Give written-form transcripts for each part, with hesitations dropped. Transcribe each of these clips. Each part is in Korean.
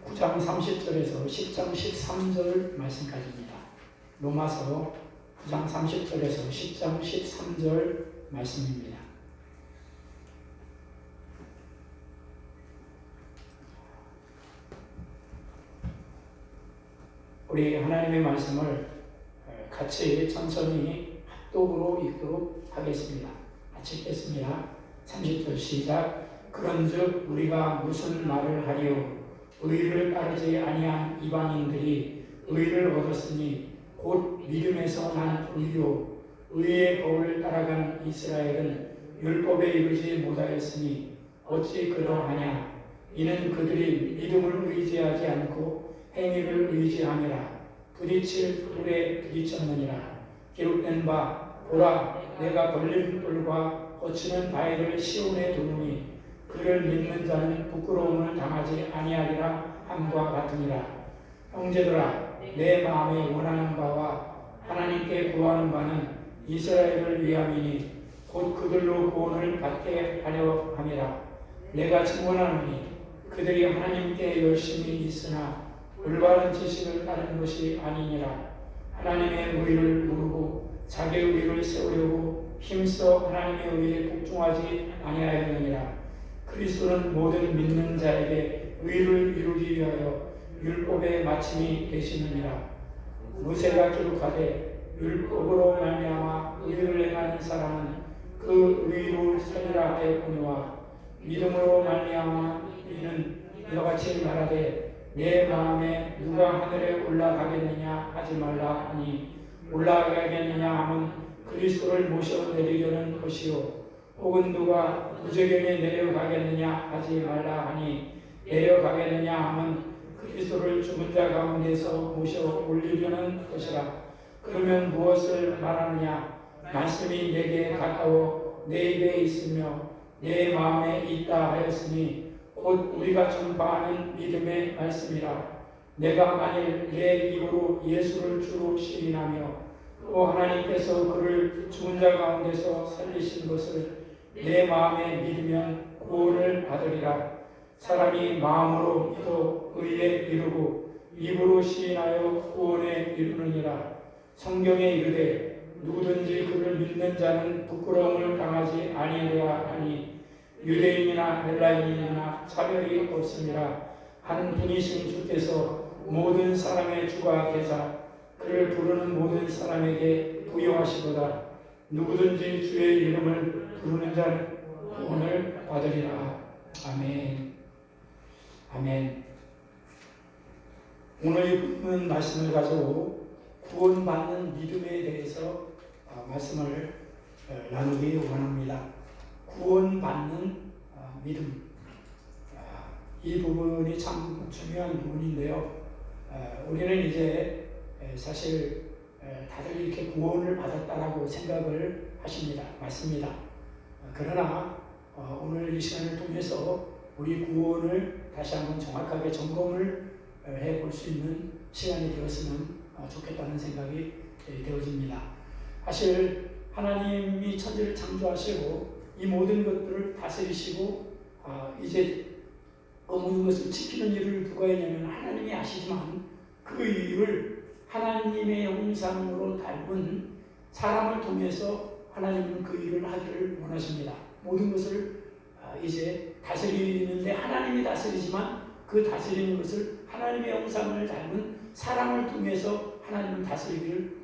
9장 30절에서 10장 13절 말씀까지입니다. 로마서 9장 30절에서 10장 13절 말씀입니다. 우리 하나님의 말씀을 같이 천천히 합독으로 읽도록 하겠습니다. 같이 읽겠습니다. 30절 시작. 그런즉 우리가 무슨 말을 하리요? 의를 따르지 아니한 이방인들이 의를 얻었으니 곧 믿음에서 난 의요. 의의 법을 따라간 이스라엘은 율법에 이르지 못하였으니 어찌 그러하냐? 이는 그들이 믿음을 의지하지 않고 행위를 의지함이라. 부딪힐 돌에 부딪혔느니라. 기록된 바 보라, 내가 걸린 돌과 거치는 바위를 시온에 두노니 그를 믿는 자는 부끄러움을 당하지 아니하리라 함과 같으니라. 형제들아, 내 마음에 원하는 바와 하나님께 구하는 바는 이스라엘을 위함이니 곧 그들로 구원을 받게 하려 함이라. 내가 증언하노니 그들이 하나님께 열심히 있으나 올바른 지식을 따르는 것이 아니니라. 하나님의 의를 모르고 자기의 의를 세우려고 힘써 하나님의 의에 복종하지 아니하였느니라. 그리스도는 모든 믿는 자에게 의를 이루기 위하여 율법의 마침이 되시느니라. 모세가 기록하되 율법으로 말미암아 의를 행하는 사람은 그 의로 살리라 하였거니와 믿음으로 말미암아 이는 이와 같이 말하되 내 마음에 누가 하늘에 올라가겠느냐 하지 말라 하니 올라가겠느냐 하면 그리스도를 모셔 내리려는 것이요 혹은 누가 무저경에 내려가겠느냐 하지 말라 하니 내려가겠느냐 하면 그리스도를 죽은 자 가운데서 모셔 올리려는 것이라. 그러면 무엇을 말하느냐? 말씀이 내게 가까워 내 입에 있으며 내 마음에 있다 하였으니 곧 우리가 전파하는 믿음의 말씀이라. 내가 만일 내 입으로 예수를 주로 시인하며 또 하나님께서 그를 죽은 자 가운데서 살리신 것을 내 마음에 믿으면 구원을 받으리라. 사람이 마음으로 믿어 의에 이르고 입으로 시인하여 구원에 이르느니라. 성경에 이르되 누구든지 그를 믿는 자는 부끄러움을 당하지 아니하리라 하니 유대인이나 헬라인이나 차별이 없습니다. 한 분이신 주께서 모든 사람의 주가 되사 그를 부르는 모든 사람에게 부여하시도다. 누구든지 주의 이름을 부르는 자는 구원을 받으리라. 아멘. 아멘. 오늘 본문 말씀을 가지고 구원받는 믿음에 대해서 말씀을 나누기 원합니다. 구원받는 믿음. 이 부분이 참 중요한 부분인데요. 우리는 이제 사실 다들 이렇게 구원을 받았다라고 생각을 하십니다. 맞습니다. 그러나 오늘 이 시간을 통해서 우리 구원을 다시 한번 정확하게 점검을 해볼 수 있는 시간이 되었으면 좋겠다는 생각이 되어집니다. 사실 하나님이 천지를 창조하시고 이 모든 것들을 다스리시고 이제 모든 것을 지키는 일을 누가 했냐면 하나님이 아시지만 그 일을 하나님의 형상으로 닮은 사람을 통해서 하나님은 그 일을 하기를 원하십니다. 모든 것을 이제 다스리는데 하나님이 다스리지만 그 다스리는 것을 하나님의 형상을 닮은 사람을 통해서 하나님은 다스리기를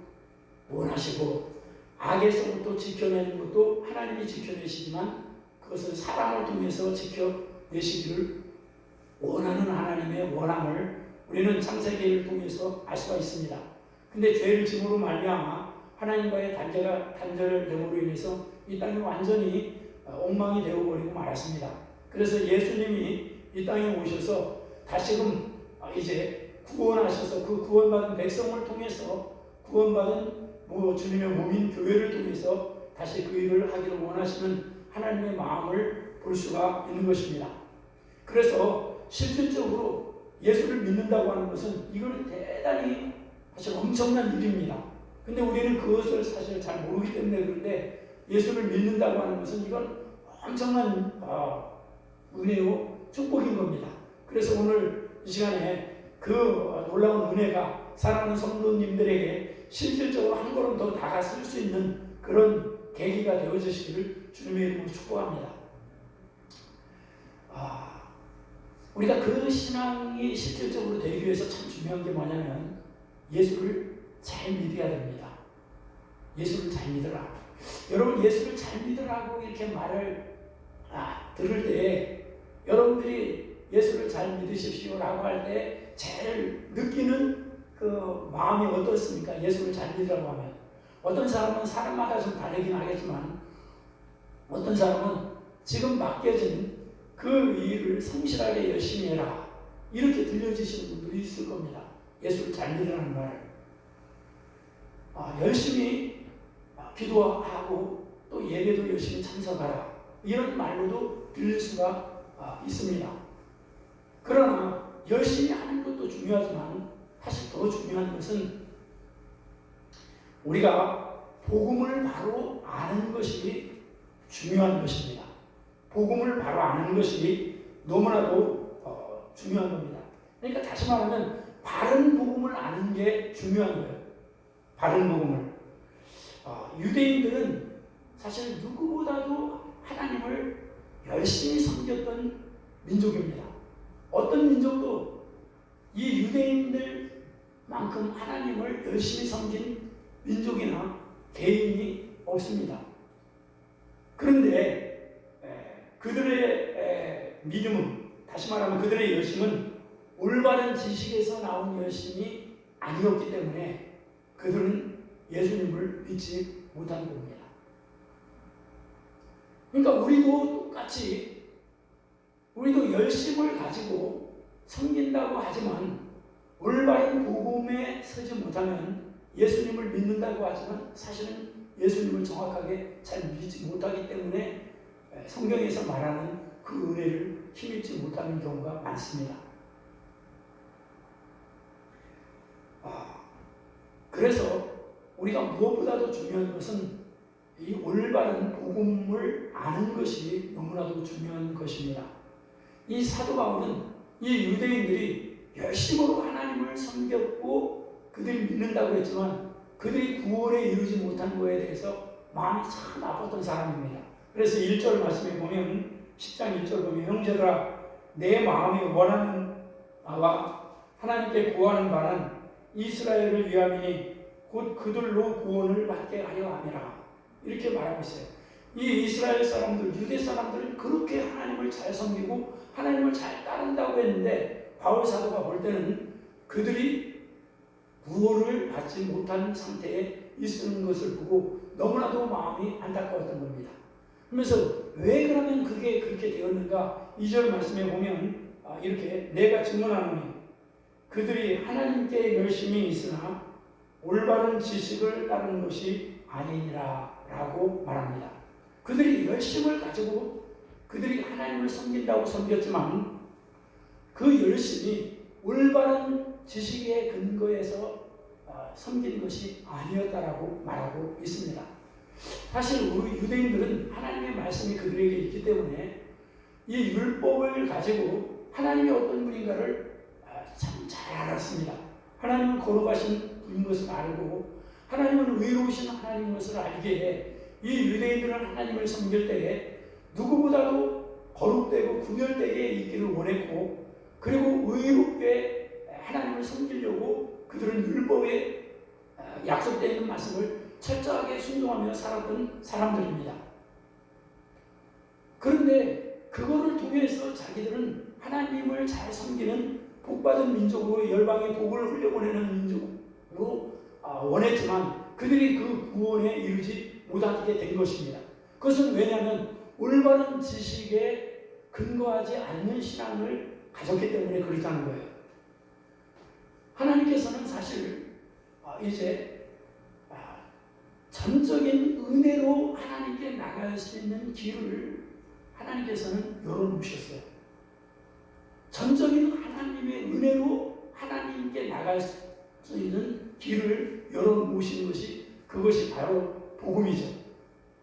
원하시고 악에서부터 지켜내는 것도 하나님이 지켜내시지만 그것을 사람을 통해서 지켜내시기를 원하는 하나님의 원함을 우리는 창세기를 통해서 알 수가 있습니다. 근데 죄를 짐으로 말미암아 하나님과의 단절됨으로 인해서 이 땅이 완전히 엉망이 되어버리고 말았습니다. 그래서 예수님이 이 땅에 오셔서 다시금 이제 구원하셔서 그 구원받은 백성을 통해서 구원받은 주님의 몸인 교회를 통해서 다시 그 일을 하기를 원하시는 하나님의 마음을 볼 수가 있는 것입니다. 그래서 실질적으로 예수를 믿는다고 하는 것은 이거는 대단히 사실 엄청난 일입니다. 근데 우리는 그것을 사실 잘 모르기 때문에 그런데 예수를 믿는다고 하는 것은 이건 엄청난 은혜요 축복인 겁니다. 그래서 오늘 이 시간에 그 놀라운 은혜가 사랑하는 성도님들에게 실질적으로 한 걸음 더 다가설 수 있는 그런 계기가 되어주시기를 주님의 이름으로 축복합니다. 우리가 그 신앙이 실질적으로 되기 위해서 참 중요한 게 뭐냐면 예수를 잘 믿어야 됩니다. 예수를 잘 믿으라. 여러분, 예수를 잘 믿으라고 이렇게 말을 들을 때 여러분들이 예수를 잘 믿으십시오라고 할 때 제일 느끼는 그 마음이 어떻습니까? 예수를 잘 믿으라고 하면 어떤 사람은 사람마다 좀 다르긴 하겠지만 어떤 사람은 지금 맡겨진 그 일을 성실하게 열심히 해라 이렇게 들려지시는 분들이 있을 겁니다. 예수를 잘 믿으라는 말을 열심히 기도하고 또 예배도 열심히 참석하라 이런 말로도 들릴 수가 있습니다. 그러나 열심히 하는 것도 중요하지만 사실 더 중요한 것은 우리가 복음을 바로 아는 것이 중요한 것입니다. 복음을 바로 아는 것이 너무나도 중요한 겁니다. 그러니까 다시 말하면 바른 복음을 아는 게 중요한 거예요. 바른 복음을. 유대인들은 사실 누구보다도 하나님을 열심히 섬겼던 민족입니다. 어떤 민족도 이 유대인들만큼 하나님을 열심히 섬긴 민족이나 개인이 없습니다. 그런데 그들의 믿음은, 다시 말하면 그들의 열심은 올바른 지식에서 나온 열심이 아니었기 때문에 그들은 예수님을 믿지 못한 겁니다. 그러니까 우리도 똑같이 우리도 열심을 가지고 섬긴다고 하지만 올바른 복음에 서지 못하면 예수님을 믿는다고 하지만 사실은 예수님을 정확하게 잘 믿지 못하기 때문에 성경에서 말하는 그 은혜를 힘입지 못하는 경우가 많습니다. 그래서 우리가 무엇보다도 중요한 것은 이 올바른 복음을 아는 것이 너무나도 중요한 것입니다. 이 사도 바울은 이 유대인들이 열심으로 하나님을 섬겼고 그들이 믿는다고 했지만 그들이 구원에 이르지 못한 것에 대해서 마음이 참 아팠던 사람입니다. 그래서 1절 말씀에 보면 10장 1절 보면 형제들아 내 마음이 원하는 바와 하나님께 구하는 바는 이스라엘을 위함이니 곧 그들로 구원을 받게 하려 함이라 이렇게 말하고 있어요. 이 이스라엘 사람들, 유대 사람들은 그렇게 하나님을 잘 섬기고 하나님을 잘 따른다고 했는데 바울 사도가 볼 때는 그들이 구원을 받지 못한 상태에 있는 것을 보고 너무나도 마음이 안타까웠던 겁니다. 그러면서 왜 그러면 그게 그렇게 되었는가? 2절 말씀에 보면 이렇게 내가 증언하노니 그들이 하나님께 열심히 있으나 올바른 지식을 따르는 것이 아니니라 라고 말합니다. 그들이 열심을 가지고 그들이 하나님을 섬긴다고 섬겼지만 그 열심이 올바른 지식의 근거에서 섬긴 것이 아니었다라고 말하고 있습니다. 사실 우리 유대인들은 하나님의 말씀이 그들에게 있기 때문에 이 율법을 가지고 하나님이 어떤 분인가를 참 잘 알았습니다. 하나님은 거룩하신 분인 것을 알고 하나님은 의로우신 하나님인 것을 알기에 이 유대인들은 하나님을 섬길 때에 누구보다도 거룩되고 구별되게 있기를 원했고 그리고 의롭게 하나님을 섬기려고 그들은 율법에 약속되어 있는 말씀을 철저하게 순종하며 살았던 사람들입니다. 그런데 그거를 통해서 자기들은 하나님을 잘 섬기는 복받은 민족으로 열방의 복을 흘려보내는 민족으로 원했지만 그들이 그 구원에 이르지 못하게 된 것입니다. 그것은 왜냐하면 올바른 지식에 근거하지 않는 신앙을 가졌기 때문에 그렇다는 거예요. 하나님께서는 사실 이제 전적인 은혜로 하나님께 나갈 수 있는 길을 하나님께서는 열어놓으셨어요. 전적인 하나님의 은혜로 하나님께 나갈 수 있는 길을 열어놓으신 것이 그것이 바로 복음이죠.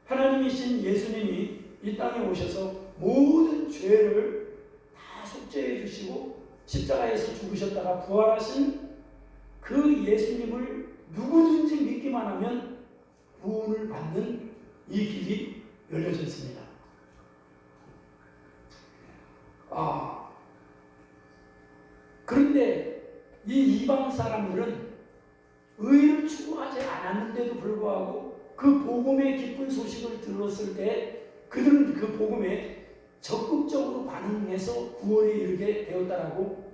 하나님이신 예수님이 이 땅에 오셔서 모든 죄를 다 속죄해 주시고 십자가에서 죽으셨다가 부활하신 그 예수님을 누구든지 믿기만 하면 구원을 받는 이 길이 열려져 있습니다. 그런데 이 이방 사람들은 의를 추구하지 않았는데도 불구하고 그 복음의 기쁜 소식을 들었을 때 그들은 그 복음에 적극적으로 반응해서 구원에 이르게 되었다라고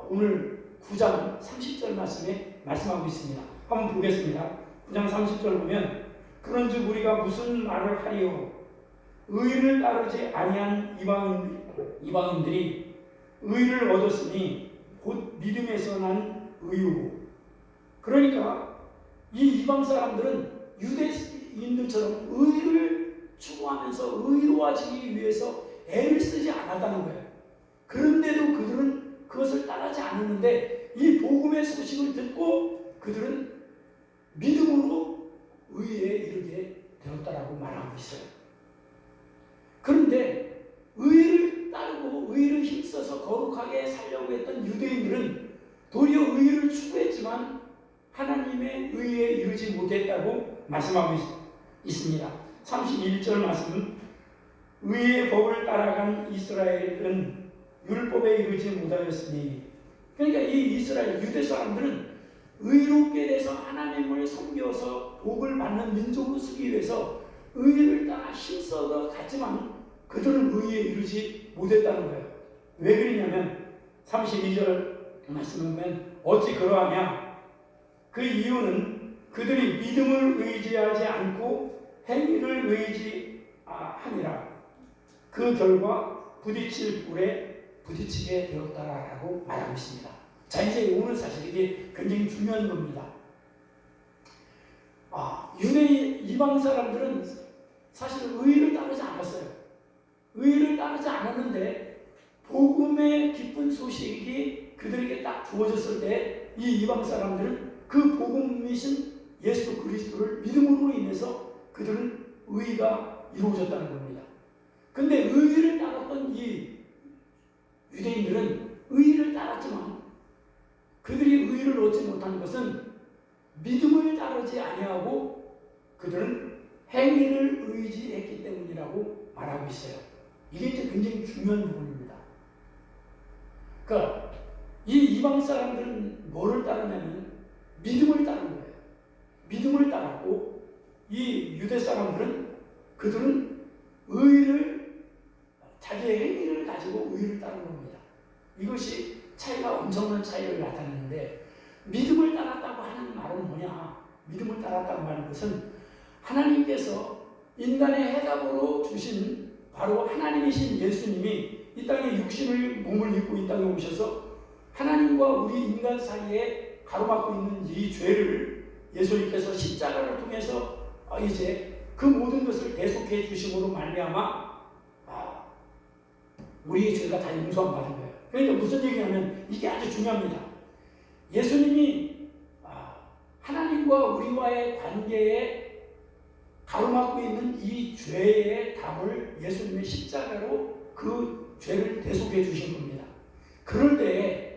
오늘 9장 30절 말씀에 말씀하고 있습니다. 한번 보겠습니다. 9장 30절 보면 그런즉 우리가 무슨 말을 하리요? 의를 따르지 아니한 이방인들이 의를 얻었으니 곧 믿음에서 난 의요. 그러니까 이 이방 사람들은 유대인들처럼 의를 추구하면서 의로워지기 위해서 애를 쓰지 않았다는 거예요. 그런데도 그들은 그것을 따르지 않았는데 이 복음의 소식을 듣고 그들은 믿음으로 의에 이르게 되었다라고 말하고 있어요. 그런데 의를 따르고 의를 힘써서 거룩하게 살려고 했던 유대인들은 도리어 의를 추구했지만 하나님의 의에 이르지 못했다고 말씀하고 있습니다. 31절 말씀은 의의 법을 따라간 이스라엘은 율법에 이르지 못하였으니, 그러니까 이 이스라엘 유대 사람들은 의롭게 돼서 하나님을 섬겨서 복을 받는 민족으로 쓰기 위해서 의를 따라 힘써서 갔지만 그들은 의에 이르지 못했다는 거예요. 왜 그러냐면 32절 말씀을 보면 어찌 그러하냐? 그 이유는 그들이 믿음을 의지하지 않고 행위를 의지하니라. 그 결과 부딪힐 불에 부딪히게 되었다라고 말하고 있습니다. 자, 이제 오늘 사실 이게 굉장히 중요한 겁니다. 유대인 이방 사람들은 사실 의를 따르지 않았어요. 의를 따르지 않았는데 복음의 기쁜 소식이 그들에게 딱 주어졌을 때 이 이방 사람들은 그 복음이신 예수 그리스도를 믿음으로 인해서 그들은 의가 이루어졌다는 겁니다. 근데 의를 따랐던 이 유대인들은 의를 따랐지만 그들이 의를 얻지 못한 것은 믿음을 따르지 아니하고 그들은 행위를 의지했기 때문이라고 말하고 있어요. 이게 이제 굉장히 중요한 부분입니다. 그러니까 이 이방 사람들은 뭐를 따르냐면 믿음을 따른 거예요. 믿음을 따랐고 이 유대 사람들은 그들은 의를 자기의 행위를 가지고 의를 따른 겁니다. 이것이 차이가 엄청난 차이를 나타내는데 믿음을 따랐다고 하는 말은 뭐냐? 믿음을 따랐다고 하는 것은 하나님께서 인간의 해답으로 주신 바로 하나님이신 예수님이 이 땅에 육신을 몸을 입고 이 땅에 오셔서 하나님과 우리 인간 사이에 가로막고 있는 이 죄를 예수님께서 십자가를 통해서 이제 그 모든 것을 대속해 주심으로 말미암아 우리의 죄가 다 용서함 받은 거예요. 그러니까 무슨 얘기냐면 이게 아주 중요합니다. 예수님이 하나님과 우리와의 관계에 가로막고 있는 이 죄의 답을 예수님의 십자가로 그 죄를 대속해 주신 겁니다. 그럴 때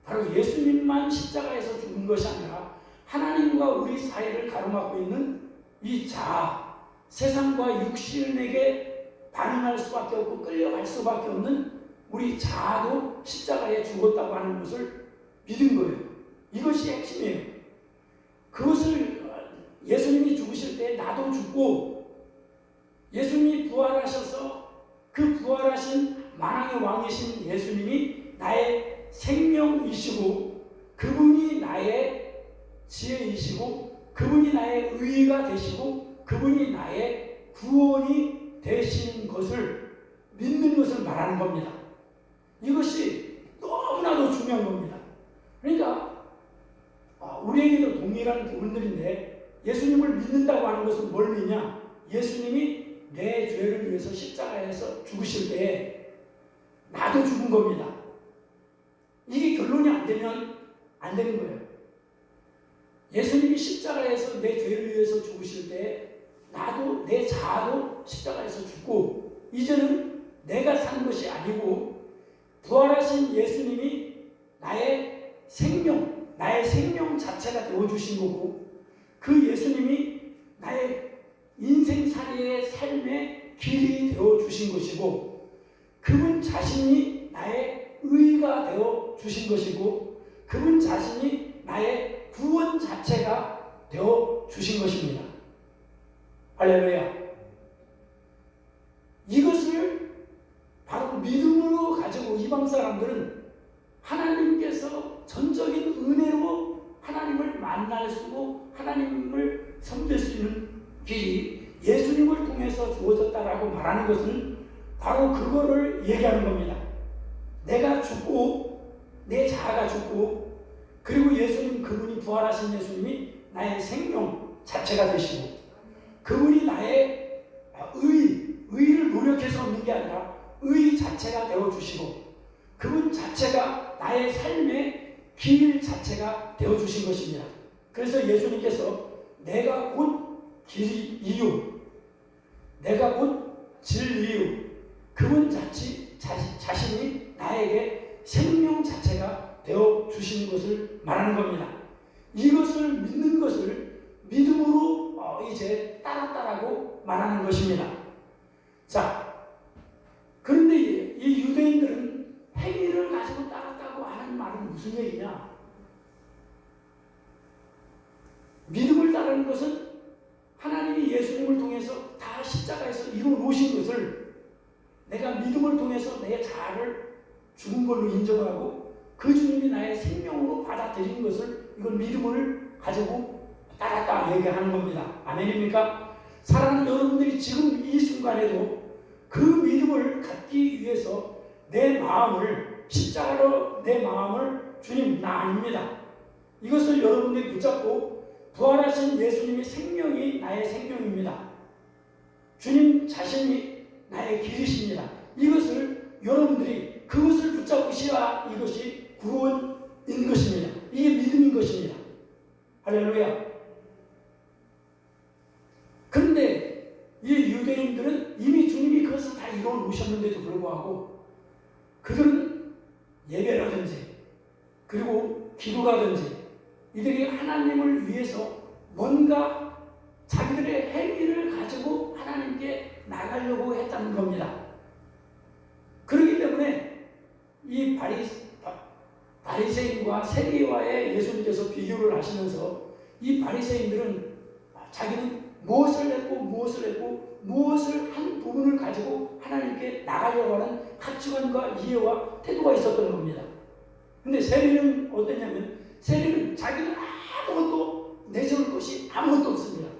바로 예수님만 십자가에서 죽은 것이 아니라 하나님과 우리 사이를 가로막고 있는 이 자아, 세상과 육신에게 반응할 수밖에 없고 끌려갈 수밖에 없는 우리 자아도 십자가에 죽었다고 하는 것을 믿은 거예요. 이것이 핵심이에요. 그것을 예수님이 죽으실 때 나도 죽고 예수님이 부활하셔서 그 부활하신 만왕의 왕이신 예수님이 나의 생명이시고 그분이 나의 지혜이시고 그분이 나의 의가 되시고 그분이 나의 구원이 되시는 것을 믿는 것을 말하는 겁니다. 이것이 너무나도 중요한 겁니다. 그러니까 우리에게도 동일한 부분들인데 예수님을 믿는다고 하는 것은 뭘 믿냐? 예수님이 내 죄를 위해서 십자가에서 죽으실 때 나도 죽은 겁니다. 이게 결론이 안 되면 안 되는 거예요. 예수님이 십자가에서 내 죄를 위해서 죽으실 때 나도 내 자아도 십자가에서 죽고 이제는 내가 산 것이 아니고 부활하신 부활하신 예수님이 나의 생명 자체가 되어주신 거고, 그 예수님이 나의 인생살이의 삶의 길이 되어주신 것이고, 그분 자신이 나의 의가 되어주신 것이고, 그분 자신이 나의 구원 자체가 되어주신 것입니다. 할렐루야. 이것을 바로 믿음으로 가지고 이방 사람들은 하나님께서 전적인 은혜로 하나님을 만날 수 있고 하나님을 섬길 수 있는 길이 예수님을 통해서 주어졌다라고 말하는 것은 바로 그거를 얘기하는 겁니다. 내가 죽고 내 자아가 죽고, 그리고 예수님, 그분이 부활하신 예수님이 나의 생명 자체가 되시고, 그분이 나의 의를 노력해서 얻는 게 아니라 의 자체가 되어주시고, 그분 자체가 나의 삶의 길 자체가 되어주신 것입니다. 그래서 예수님께서 내가 곧 길이요, 내가 곧 진리요, 그분 자신이 나에게 생명 자체가 되어주신 것을 말하는 겁니다. 이것을 믿는 것을 믿음으로 이제 따랐다라고 말하는 것입니다. 자, 그런데 이 유대인들은 행위를 가지고 따랐다고 하는 말은 무슨 얘기냐? 믿음을 따르는 것은 하나님이 예수님을 통해서 다 십자가에서 이루어 놓으신 것을 내가 믿음을 통해서 내 자아를 죽은 걸로 인정하고 그 주님이 나의 생명으로 받아들인 것을, 이건 믿음을 가지고 따랐다 얘기하는 겁니다. 아멘입니까? 사랑하는 여러분들이 지금 이 순간에도 그 믿음을 갖기 위해서 내 마음을, 십자가로 내 마음을 주님 나 아닙니다, 이것을 여러분들이 붙잡고 부활하신 예수님의 생명이 나의 생명입니다, 주님 자신이 나의 길이십니다, 이것을 여러분들이 그것을 붙잡으시라. 이것이 구원인 것입니다. 이게 믿음인 것입니다. 할렐루야. 그런데 이 유대인들은 이미 주님이 그것을 다 이루어 놓으셨는데도 불구하고 그들은 예배라든지 그리고 기도라든지 이들이 하나님을 위해서 뭔가 자기들의 행위를 가지고 하나님께 나가려고 했다는 겁니다. 그렇기 때문에 이 바리새인과 세리와의 예수님께서 비교를 하시면서 이 바리새인들은 자기는 무엇을 했고 무엇을 한 부분을 가지고 하나님께 나가려고 하는 가치관과 이해와 태도가 있었던 겁니다. 근데 세리는 어땠냐면, 세리는 자기는 아무것도 내세울 것이 아무것도 없습니다.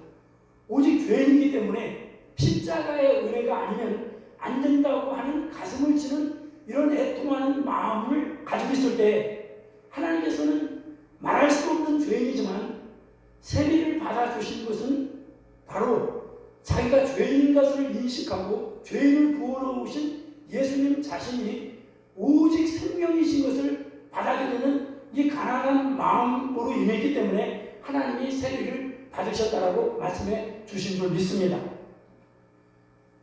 오직 죄인이기 때문에 십자가의 은혜가 아니면 안 된다고 하는 가슴을 치는 이런 애통하는 마음을 가지고 있을 때 하나님께서는 말할 수 없는 죄인이지만 세리를 받아주신 것은 바로 자기가 죄인인 것을 인식하고 죄인을 구원해 오신 예수님 자신이 오직 생명이신 것을 받아들이는 이 가난한 마음으로 인했기 때문에 하나님이 세리를 받으셨다라고 말씀해 주신 줄 믿습니다.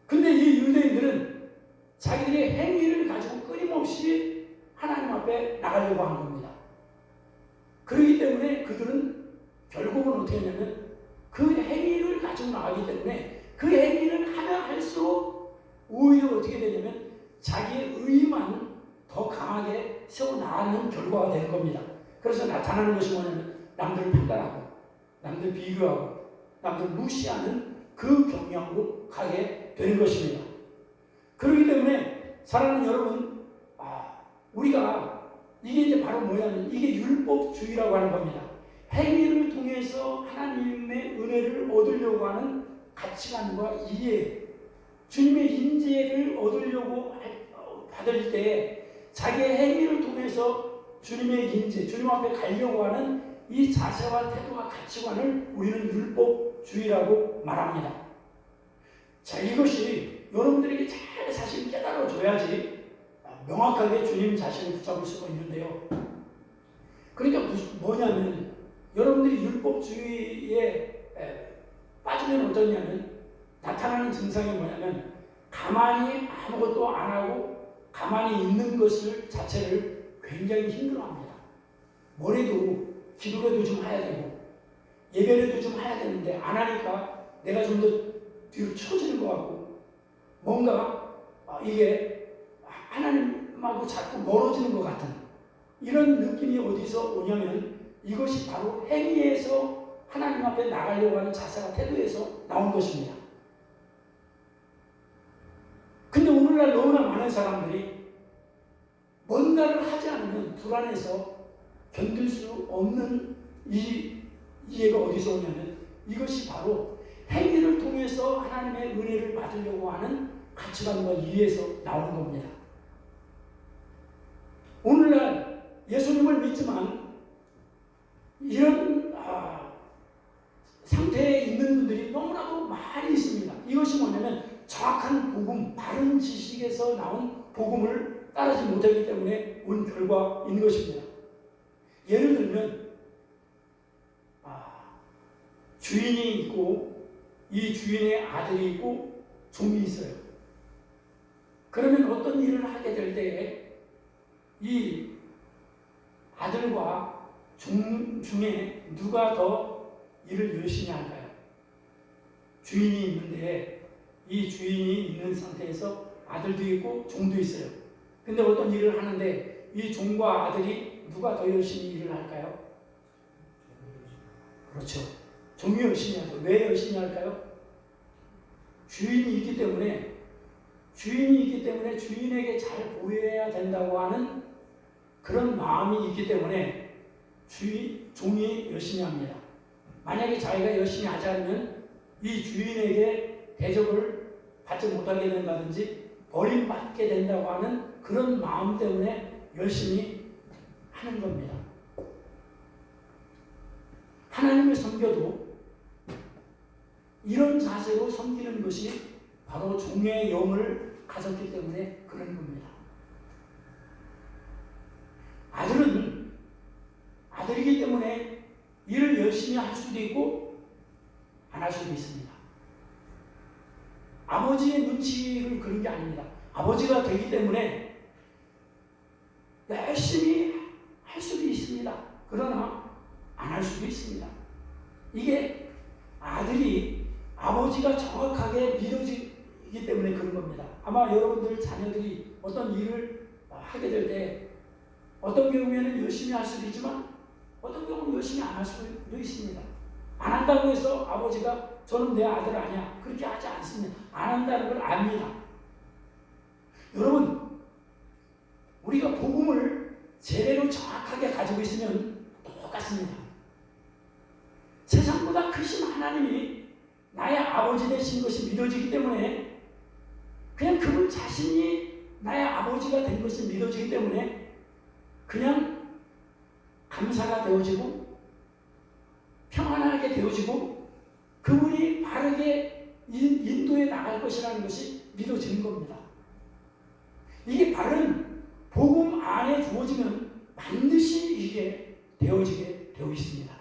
근데 이 유대인들은 자기들의 행위를 가지고 끊임없이 하나님 앞에 나가려고 한 겁니다. 그렇기 때문에 그들은 결국은 어떻게 했냐면 그 행위를 가지고 나가기 때문에 그 행위를 하면 할수록 오히려 어떻게 되냐면 자기의 의만 더 강하게 세워나가는 결과가 될 겁니다. 그래서 나타나는 것이 뭐냐면 남들을 판단하고 남들 비교하고 남들 무시하는 그 경향으로 가게 되는 것입니다. 그렇기 때문에 사랑하는 여러분, 우리가 이게 이제 바로 뭐냐면 이게 율법주의라고 하는 겁니다. 행위를 통해서 하나님의 은혜를 얻으려고 하는 가치관과 이해, 주님의 인재를 얻으려고 받을 때 자기의 행위를 통해서 주님의 인재, 주님 앞에 가려고 하는 이 자세와 태도와 가치관을 우리는 율법주의라고 말합니다. 자, 이것이 여러분들에게 잘 사실 깨달아줘야지 명확하게 주님 자신을 붙잡을 수가 있는데요. 그러니까 뭐냐면 여러분들이 율법주의에 빠지면 어떠냐면 나타나는 증상이 뭐냐면 가만히 아무것도 안 하고 가만히 있는 것을 자체를 굉장히 힘들어합니다. 뭐래도 기도라도 좀 해야 되고 예배라도 좀 해야 되는데 안 하니까 내가 좀 더 뒤로 쳐지는 것 같고 뭔가 이게 하나님하고 자꾸 멀어지는 것 같은 이런 느낌이 어디서 오냐면 이것이 바로 행위에서 하나님 앞에 나가려고 하는 자세와 태도에서 나온 것입니다. 근데 오늘날 너무나 많은 사람들이 뭔가를 하지 않으면 불안해서 견딜 수 없는 이 이해가 어디서 오냐면 이것이 바로 행위를 통해서 하나님의 은혜를 받으려고 하는 가치관과 이해에서 나오는 겁니다. 오늘날 예수님을 믿지만 이런 상태에 있는 분들이 너무나도 많이 있습니다. 이것이 뭐냐면 정확한 복음, 바른 지식에서 나온 복음을 따르지 못하기 때문에 온 결과인 것입니다. 예를 들면 주인이 있고 이 주인의 아들이 있고 종이 있어요. 그러면 어떤 일을 하게 될 때에 이 아들과 종 중에 누가 더 일을 열심히 할까요? 주인이 있는데 이 주인이 있는 상태에서 아들도 있고 종도 있어요. 근데 어떤 일을 하는데 이 종과 아들이 누가 더 열심히 일을 할까요? 그렇죠. 종이 열심히 하죠. 왜 열심히 할까요? 주인이 있기 때문에 주인에게 잘 보여야 된다고 하는 그런 마음이 있기 때문에 종이 열심히 합니다. 만약에 자기가 열심히 하지 않으면 이 주인에게 대접을 받지 못하게 된다든지 버림받게 된다고 하는 그런 마음 때문에 열심히 하는 겁니다. 하나님을 섬겨도 이런 자세로 섬기는 것이 바로 종의 영을 가졌기 때문에 그런 겁니다. 아들은 아들이기 때문에 일을 열심히 할 수도 있고 안 할 수도 있습니다. 아버지의 눈치를 그런 게 아닙니다. 아버지가 되기 때문에 열심히 할 수도 있습니다. 그러나 안 할 수도 있습니다. 이게 아들이 아버지가 정확하게 믿어지기 때문에 그런 겁니다. 아마 여러분들 자녀들이 어떤 일을 하게 될 때 어떤 경우에는 열심히 할 수도 있지만 어떤 경우는 열심히 안 할 수도 있습니다. 안 한다고 해서 아버지가 저는 내 아들 아니야 그렇게 하지 않습니다. 안 한다는 걸 압니다. 여러분 우리가 복음을 제대로 정확하게 가지고 있으면 똑같습니다. 세상보다 크신 하나님이 나의 아버지 되신 것이 믿어지기 때문에 그냥 그분 자신이 나의 아버지가 된 것이 믿어지기 때문에 그냥 감사가 되어지고 평안하게 되어지고 그분이 바르게 인도해 나갈 것이라는 것이 믿어지는 겁니다. 이게 바른 복음 안에 주어지면 반드시 이게 되어지게 되어 있습니다.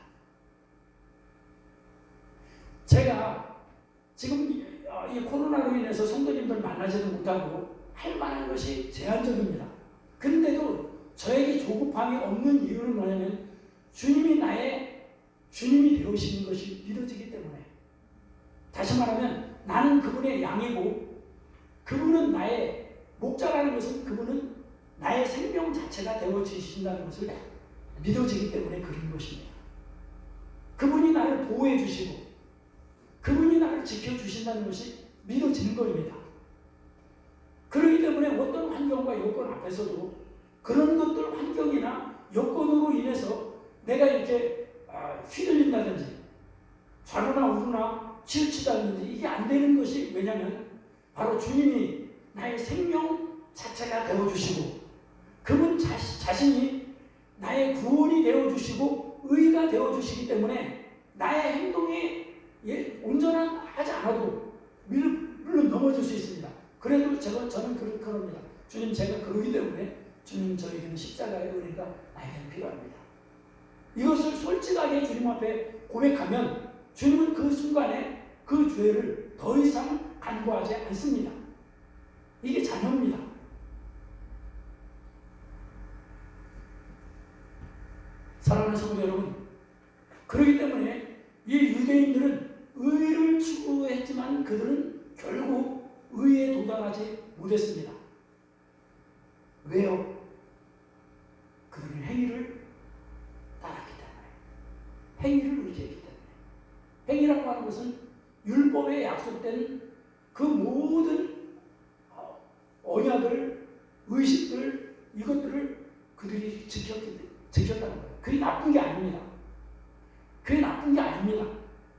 제가 지금 이 코로나로 인해서 성도님들 만나지도 못하고 할 만한 것이 제한적입니다. 그런데도 저에게 조급함이 없는 이유는 뭐냐면 주님이 나의 주님이 되어시는 것이 믿어지기 때문에 다시 말하면 나는 그분의 양이고 그분은 나의 목자라는 것은 그분은 나의 생명 자체가 되어주신다는 것을 믿어지기 때문에 그런 것입니다. 그분이 나를 보호해 주시고 그분이 나를 지켜주신다는 것이 믿어지는 겁니다. 그렇기 때문에 어떤 환경과 여건 앞에서도 그런 것들 환경이나 여건으로 인해서 내가 이렇게 휘둘린다든지 좌로나 우로나 치우치다든지 이게 안 되는 것이 왜냐하면 바로 주님이 나의 생명 자체가 되어주시고 그분 자신이 나의 구원이 되어주시고 의가 되어주시기 때문에 나의 행동이 온전한 하지 않아도 물론 넘어질 수 있습니다. 그래도 저는 그렇게 합니다. 주님 제가 그러기 때문에 주님 저에게는 십자가의 은혜가 나에게는 필요합니다. 이것을 솔직하게 주님 앞에 고백하면 주님은 그 순간에 그 죄를 더 이상 간구하지 않습니다. 이게 자녀입니다. 사랑하는 성도 여러분, 그렇기 때문에 이 유대인들은 의를 추구했지만 그들은 결국 의에 도달하지 못했습니다. 왜요? 그들은 행위를 따랐기 때문에, 행위를 의지했기 때문에. 행위라고 하는 것은 율법에 약속된 그 모든 언약을, 의식들, 이것들을 그들이 지켰다는 거예요. 그게 나쁜 게 아닙니다. 그게 나쁜 게 아닙니다.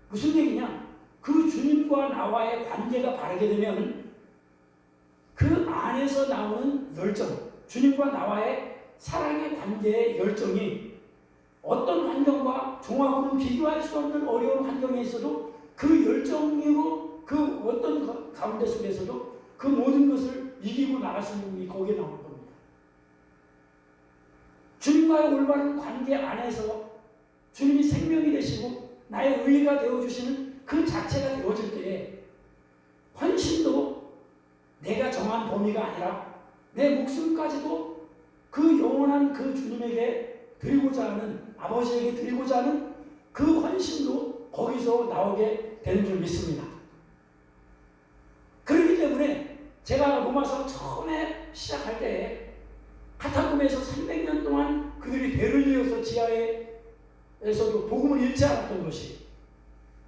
무슨 얘기냐? 그 주님과 나와의 관계가 바르게 되면 그 안에서 나오는 열정, 주님과 나와의 사랑의 관계의 열정이 어떤 환경과 종하고는 비교할 수 없는 어려운 환경에 있어도 그 열정이고 그 어떤 가운데 속에서도 그 모든 것을 이기고 나갈 수 있는 게 거기에 나오는 겁니다. 주님과의 올바른 관계 안에서 주님이 생명이 되시고 나의 의가 되어주시는 그 자체가 되어질 때에 훨씬 더 내가 정한 범위가 아니라 내 목숨까지도 그 영원한 그 주님에게 드리고자 하는, 아버지에게 드리고자 하는 그 헌신도 거기서 나오게 되는 줄 믿습니다. 그렇기 때문에 제가 로마서 처음에 시작할 때 카타콤에서 300년 동안 그들이 배를 이어서 지하에서도 복음을 잃지 않았던 것이,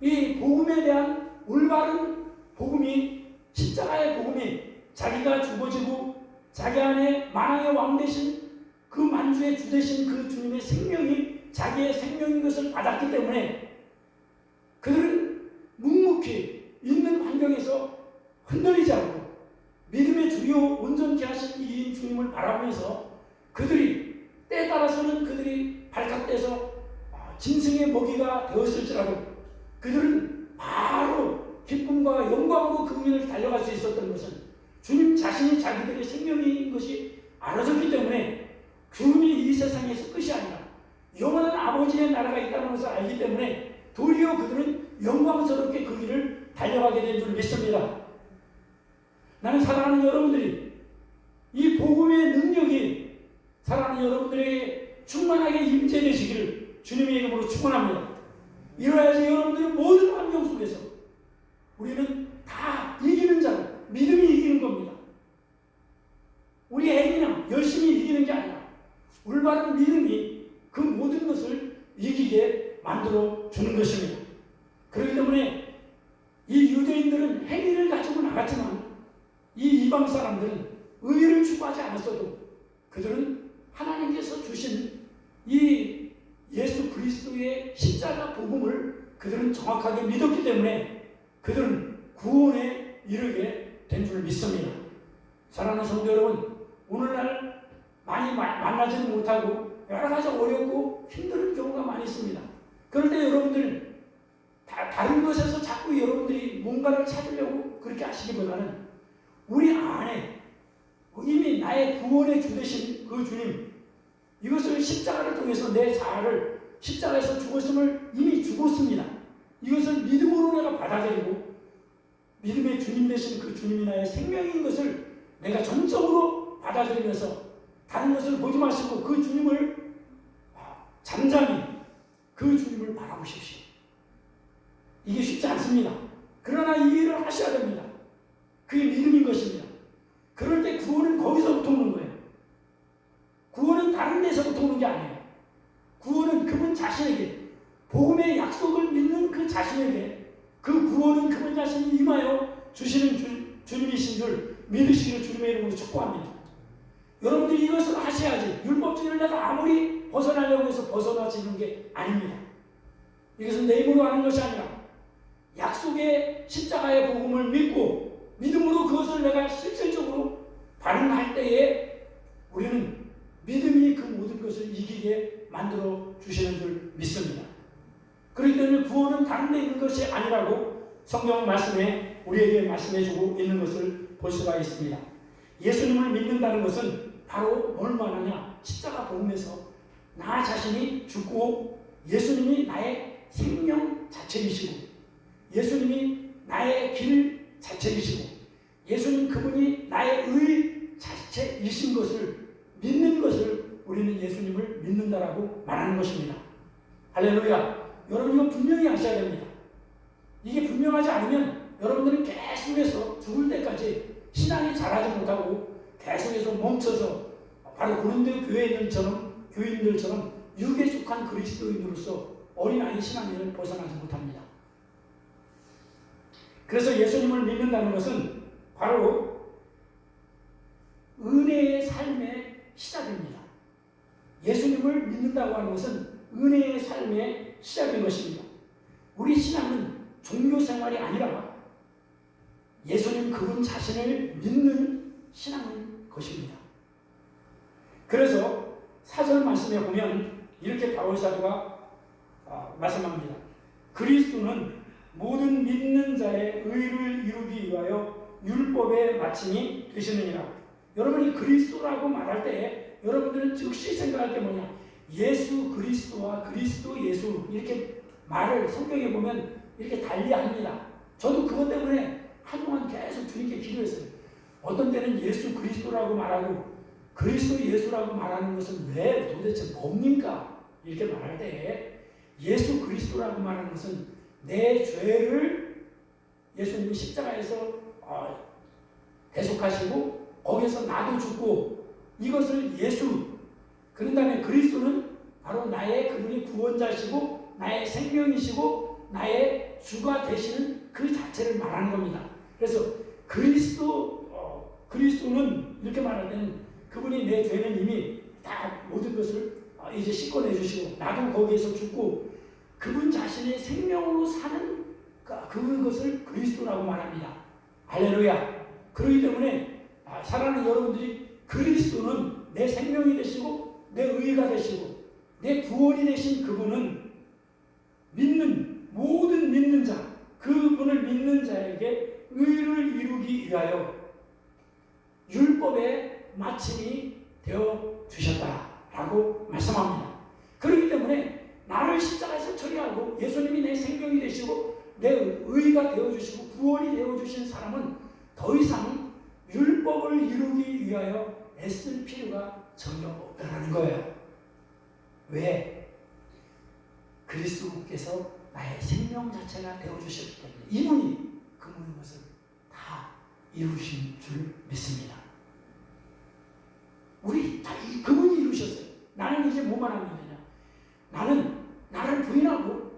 이 복음에 대한 올바른 복음이, 십자가의 복음이 자기가 죽어지고 자기 안에 만왕의 왕 되신 그 만주의 주 되신 그 주님의 생명이 자기의 생명인 것을 받았기 때문에 그들은 묵묵히 있는 환경에서 흔들리지 않고 믿음의 주요 온전케 하신 이 주님을 바라보면서 그들이 때에 따라서는 그들이 발칵돼서 짐승의 먹이가 되었을지라도 그들은 바로 기쁨과 영광으로 그 길을 달려갈 수 있었던 것은 주님 자신이 자기들의 생명인 것이 알아졌기 때문에 주님이 이 세상에서 끝이 아니라 영원한 아버지의 나라가 있다는 것을 알기 때문에 도리어 그들은 영광스럽게 그 길을 달려가게 된 줄 믿습니다. 나는 사랑하는 여러분들이 이 복음의 능력이 사랑하는 여러분들에게 충만하게 임재되시기를 주님의 이름으로 축원합니다. 이러야지 여러분들은 모든 환경 속에서 우리는 다 이기는 자로 믿음이 이기는 겁니다. 우리 애기나 열심히 이기는 게 아니라 올바른 믿음이 그 모든 것을 이기게 만들어 주는 것입니다. 그렇기 때문에 이 유대인들은 행위를 가지고 나갔지만 이 이방 사람들은 의를 추구하지 않았어도 그들은 하나님께서 주신 이 예수 그리스도의 십자가 복음을 그들은 정확하게 믿었기 때문에 그들은 구원에 이르게 된 줄 믿습니다. 사랑하는 성도 여러분, 오늘날 많이 만나지는 못하고 여러 가지 어렵고 힘든 경우가 많이 있습니다. 그럴 때 여러분들은 다른 것에서 자꾸 여러분들이 뭔가를 찾으려고 그렇게 하시기보다는 우리 안에 이미 나의 구원의 주 되신 그 주님, 이것을 십자가를 통해서 내 자아를 십자가에서 죽었음을 이미 죽었습니다. 이것을 믿음으로 내가 받아들이고 믿음의 주님 되신 그 주님이 나의 생명인 것을 내가 전적으로 받아들이면서 다른 것을 보지 마시고 그 주님을 잠잠히 그 주님을 바라보십시오. 이게 쉽지 않습니다. 그러나 이 일을 하셔야 됩니다. 그게 믿음인 것입니다. 그럴 때 구원은 거기서부터 오는 거예요. 구원은 다른 데서부터 오는 게 아니에요. 구원은 그분 자신에게, 복음의 약속을 믿는 그 자신에게 그 구원은 그분 자신이 임하여 주시는 주님이신 줄 믿으시기를 주님의 이름으로 축복합니다. 여러분들이 이것을 하셔야지 율법주의를 내가 아무리 벗어나려고 해서 벗어나지는 게 아닙니다. 이것은 내 힘으로 하는 것이 아니라 약속의 십자가의 복음을 믿고 믿음으로 그것을 내가 실질적으로 반응할 때에 우리는 믿음이 그 모든 것을 이기게 만들어 주시는 줄 믿습니다. 그렇기 때문에 구원은 다른 데 있는 것이 아니라고 성경 말씀에 우리에게 말씀해주고 있는 것을 볼 수가 있습니다. 예수님을 믿는다는 것은 바로 뭘 말하냐? 십자가 복음에서 나 자신이 죽고 예수님이 나의 생명 자체이시고 예수님이 나의 길 자체이시고 예수님 그분이 나의 의 자체이신 것을 믿는 것을 우리는 예수님을 믿는다라고 말하는 것입니다. 할렐루야. 여러분 이거 분명히 아셔야 됩니다. 이게 분명하지 않으면 여러분들은 계속해서 죽을 때까지 신앙이 자라지 못하고 계속해서 멈춰서 바로 고린도 교인들처럼 육에 속한 그리스도인으로서 어린아이 신앙을 벗어나지 못합니다. 그래서 예수님을 믿는다는 것은 바로 은혜의 삶의 시작입니다. 예수님을 믿는다고 하는 것은 은혜의 삶의 시작인 것입니다. 우리 신앙은 종교 생활이 아니라 예수님 그분 자신을 믿는 신앙인 것입니다. 그래서 4절 말씀에 보면 이렇게 바울 사도가 말씀합니다. 그리스도는 모든 믿는 자의 의를 이루기 위하여 율법의 마침이 되시느니라. 여러분이 그리스도라고 말할 때 여러분들은 즉시 생각할 게 뭐냐? 예수 그리스도와 그리스도 예수 이렇게 말을 성경에 보면 이렇게 달리합니다. 저도 그것 때문에 한동안 계속 주님께 기도했어요. 어떤 때는 예수 그리스도라고 말하고 그리스도 예수라고 말하는 것은 왜 도대체 뭡니까? 이렇게 말할 때 예수 그리스도라고 말하는 것은 내 죄를 예수님이 십자가에서 대속하시고 거기서 나도 죽고 이것을 예수 그런 다음에 그리스도는 바로 나의 그분이 구원자시고 나의 생명이시고 나의 주가 되시는 그 자체를 말하는 겁니다. 그래서 그리스도는 이렇게 말할 때는 그분이 내 죄는 이미 다 모든 것을 이제 씻어내주시고 나도 거기에서 죽고 그분 자신의 생명으로 사는 그것을 그리스도라고 말합니다. 할렐루야. 그렇기 때문에 사랑하는 여러분들이 그리스도는 내 생명이 되시고 내 의가 되시고 내 구원이 되신 그분은 모든 믿는 자 그분을 믿는 자에게 의를 이루기 위하여 율법의 마침이 되어 주셨다라고 말씀합니다. 그렇기 때문에 나를 십자가에서 처리하고 예수님이 내 생명이 되시고 내 의가 되어주시고 구원이 되어주신 사람은 더 이상 율법을 이루기 위하여 애쓸 필요가 전혀 없다는 거예요. 왜? 그리스도께서 나의 생명 자체가 되어주셨기 때문에 이분이 그 모든 것을 다 이루신 줄 믿습니다. 우리 다 그분이 이루셨어요. 나는 이제 뭐만 하면 되냐? 나는 나를 부인하고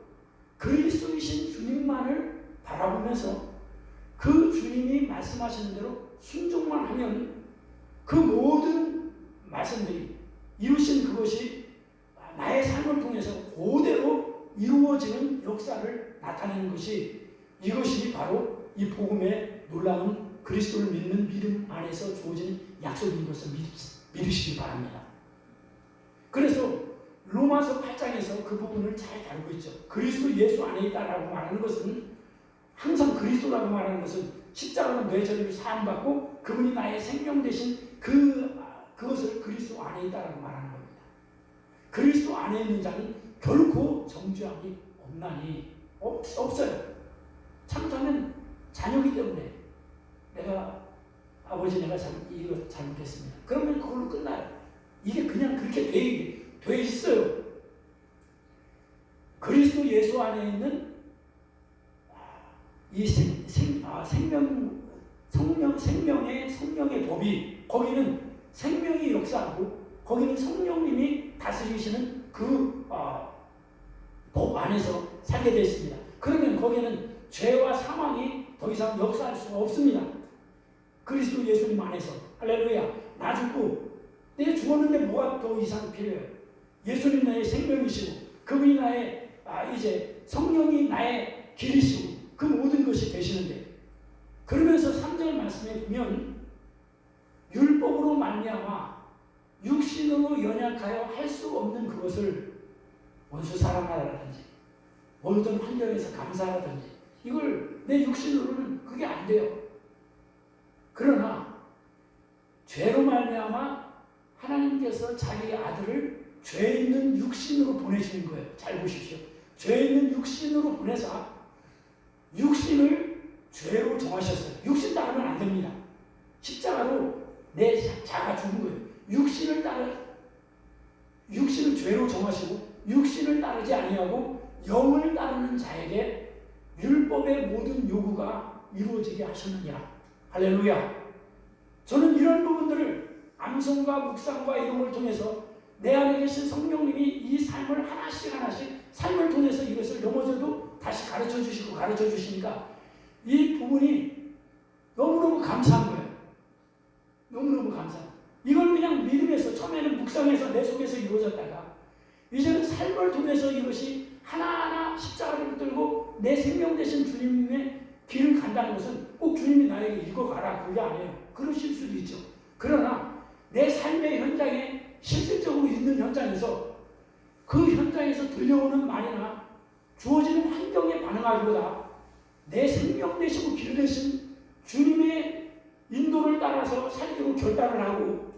그리스도이신 주님만을 바라보면서 그 주님이 말씀하시는 대로 순종만 하면 그 모든 말씀들이 이루신 그것이 나의 삶을 통해서 그대로 이루어지는 역사를 나타내는 것이 이것이 바로 이 복음의 놀라운 그리스도를 믿는 믿음 안에서 주어진 약속인 것을 믿으시기 바랍니다. 그래서 로마서 8장에서 그 부분을 잘 다루고 있죠. 그리스도 예수 안에 있다라고 말하는 것은 항상 그리스도라고 말하는 것은 십자가로 내 죄를 사함받고 그분이 나의 생명 대신 그것을 그리스도 안에 있다라고 말하는 겁니다. 그리스도 안에 있는 자는 결코 정죄함이 없나니 없어요. 잘못하면 자녀이기 때문에 아버지 내가 이거 잘못했습니다. 그러면 그걸로 끝나요. 이게 그냥 그렇게 돼 있어요. 그리스도 예수 안에 있는 이 성령의 법이 거기는 생명이 역사하고 거기는 성령님이 다스리시는 그 법 안에서 살게 되어 있습니다. 그러면 거기는 죄와 사망이 더 이상 역사할 수가 없습니다. 그리스도 예수님 안에서. 할렐루야. 나 죽고 내 죽었는데 뭐가 더 이상 필요해요? 예수님 나의 생명이시고 그분이 나의 이제 성령이 나의 길이시고 그 모든 것이 되시는데 그러면서 3절 말씀에 보면 율법으로 말미암아 육신으로 연약하여 할 수 없는 그것을 원수 사랑하라든지 모든 환경에서 감사하라든지 이걸 내 육신으로는 그게 안 돼요. 그러나 죄로 말미암아 하나님께서 자기 아들을 죄 있는 육신으로 보내시는 거예요. 잘 보십시오. 죄 있는 육신으로 보내사 육신을 죄로 정하셨어요. 육신 따르면 안 됩니다. 십자가로 내 자가 죽은 거예요. 육신을 따라 죄로 정하시고 육신을 따르지 아니하고 영을 따르는 자에게 율법의 모든 요구가 이루어지게 하셨느니라. 할렐루야. 저는 이런 부분들을 암송과 묵상과 이동을 통해서 내 안에 계신 성령님이 이 삶을 하나씩 삶을 통해서 이것을 넘어져도 다시 가르쳐 주시니까 이 부분이 너무너무 감사한 거예요. 너무너무 감사해요. 이걸 그냥 믿음에서 처음에는 묵상해서 내 속에서 이루어졌다가 이제는 삶을 통해서 이것이 하나하나 십자가를 붙들고 내 생명 되신 주님의 길을 간다는 것은 꼭 주님이 나에게 읽어가라 그게 아니에요. 그러실 수도 있죠. 그러나 내 삶의 현장에 실질적으로 있는 현장에서 그 현장에서 들려오는 말이나 주어지는 환경에 반응하기보다 내 생명 되시고 길 되신 주님의 인도를 따라서 살기로 결단을 하고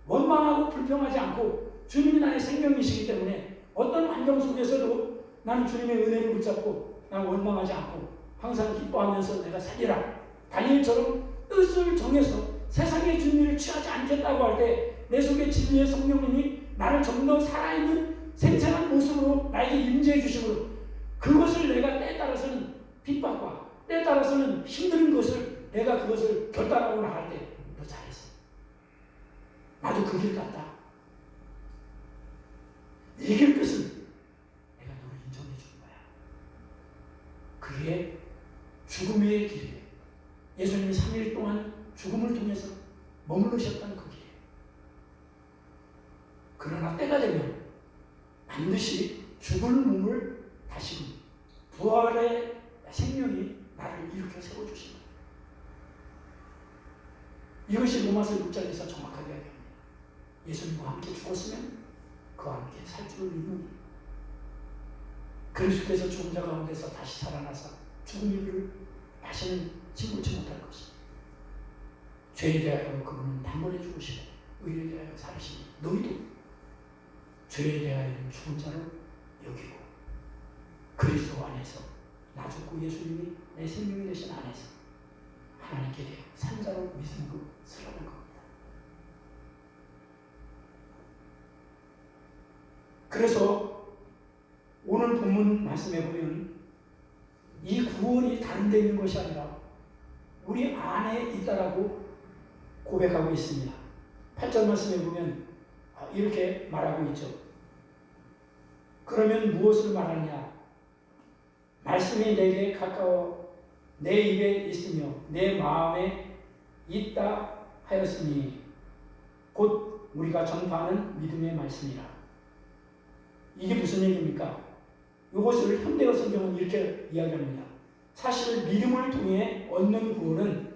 원망하고 불평하지 않고 주님이 나의 생명이시기 때문에 어떤 환경 속에서도 나는 주님의 은혜를 붙잡고 나는 원망하지 않고 항상 기뻐하면서 내가 살리라. 다니엘처럼 뜻을 정해서 세상의 진리를 취하지 않겠다고 할 때 내 속에 진리의 성령님이 나를 좀 더 살아있는 생생한 모습으로 나에게 임재해 주심으로 그것을 내가 때에 따라서는 핍박과 때에 따라서는 힘든 것을 내가 그것을 결단하고 나갈 때 너 잘했어. 나도 그 길 갔다. 이길 것은 내가 너를 인정해 준 거야. 그게 죽음의 길이에요. 예수님이 3일 동안 죽음을 통해서 머무르셨던 그 길이에요. 그러나 때가 되면 반드시 죽을 몸을 다시 부활의 생명이 나를 일으켜 세워주신 거예요. 이것이 로마서 6장에서 정확하게 이야기합니다. 예수님과 함께 죽었으면 그와 함께 살 줄을 믿는 그리스도께서 죽은 자 가운데서 다시 살아나서 죽은 이를 다시는 침몰치 못할 것이다. 죄에 대하여 그분은 단번에 죽으시고 의에 대하여 살으시니 너희도 죄에 대하여는 죽은 자로 여기고 그리스도 안에서 나 죽고 예수님이 내 생명이 되신 안에서 하나님께 대하여 산 자로 믿음으로 살아가는 겁니다. 그래서 오늘 본문 말씀에 보면 이 구원이 다른 데 있는 것이 아니라 우리 안에 있다라고 고백하고 있습니다. 8절 말씀에 보면 이렇게 말하고 있죠. 그러면 무엇을 말하냐? 말씀이 내게 가까워 내 입에 있으며 내 마음에 있다 하였으니 곧 우리가 전파하는 믿음의 말씀이라. 이게 무슨 얘기입니까? 이것을 현대어 성경은 이렇게 이야기합니다. 사실 믿음을 통해 얻는 구원은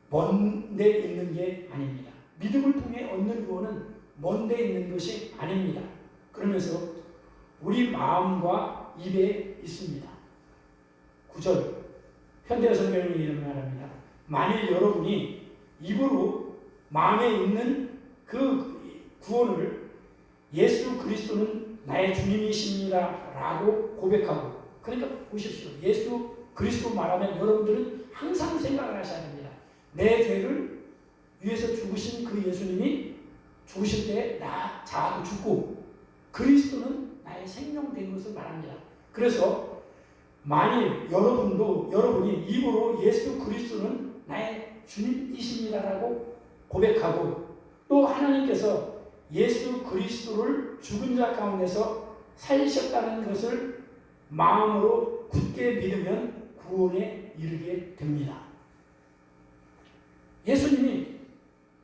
먼 데 있는 게 아닙니다. 믿음을 통해 얻는 구원은 먼 데 있는 것이 아닙니다. 그러면서 우리 마음과 입에 있습니다. 9절 현대어 성경이 이런 말합니다. 만일 여러분이 입으로 마음에 있는 그 구원을 예수 그리스도는 나의 주님이십니다 라고 고백하고, 그러니까 보십시오. 예수 그리스도 말하면 여러분들은 항상 생각을 하셔야 됩니다. 내 죄를 위해서 죽으신 그 예수님이 죽으실 때 나 자아도 죽고 그리스도는 나의 생명 된 것을 말합니다. 그래서 만일 여러분이 입으로 예수 그리스도는 나의 주님이십니다라고 고백하고 또 하나님께서 예수 그리스도를 죽은 자 가운데서 살리셨다는 것을 마음으로 굳게 믿으면 구원에 이르게 됩니다. 예수님이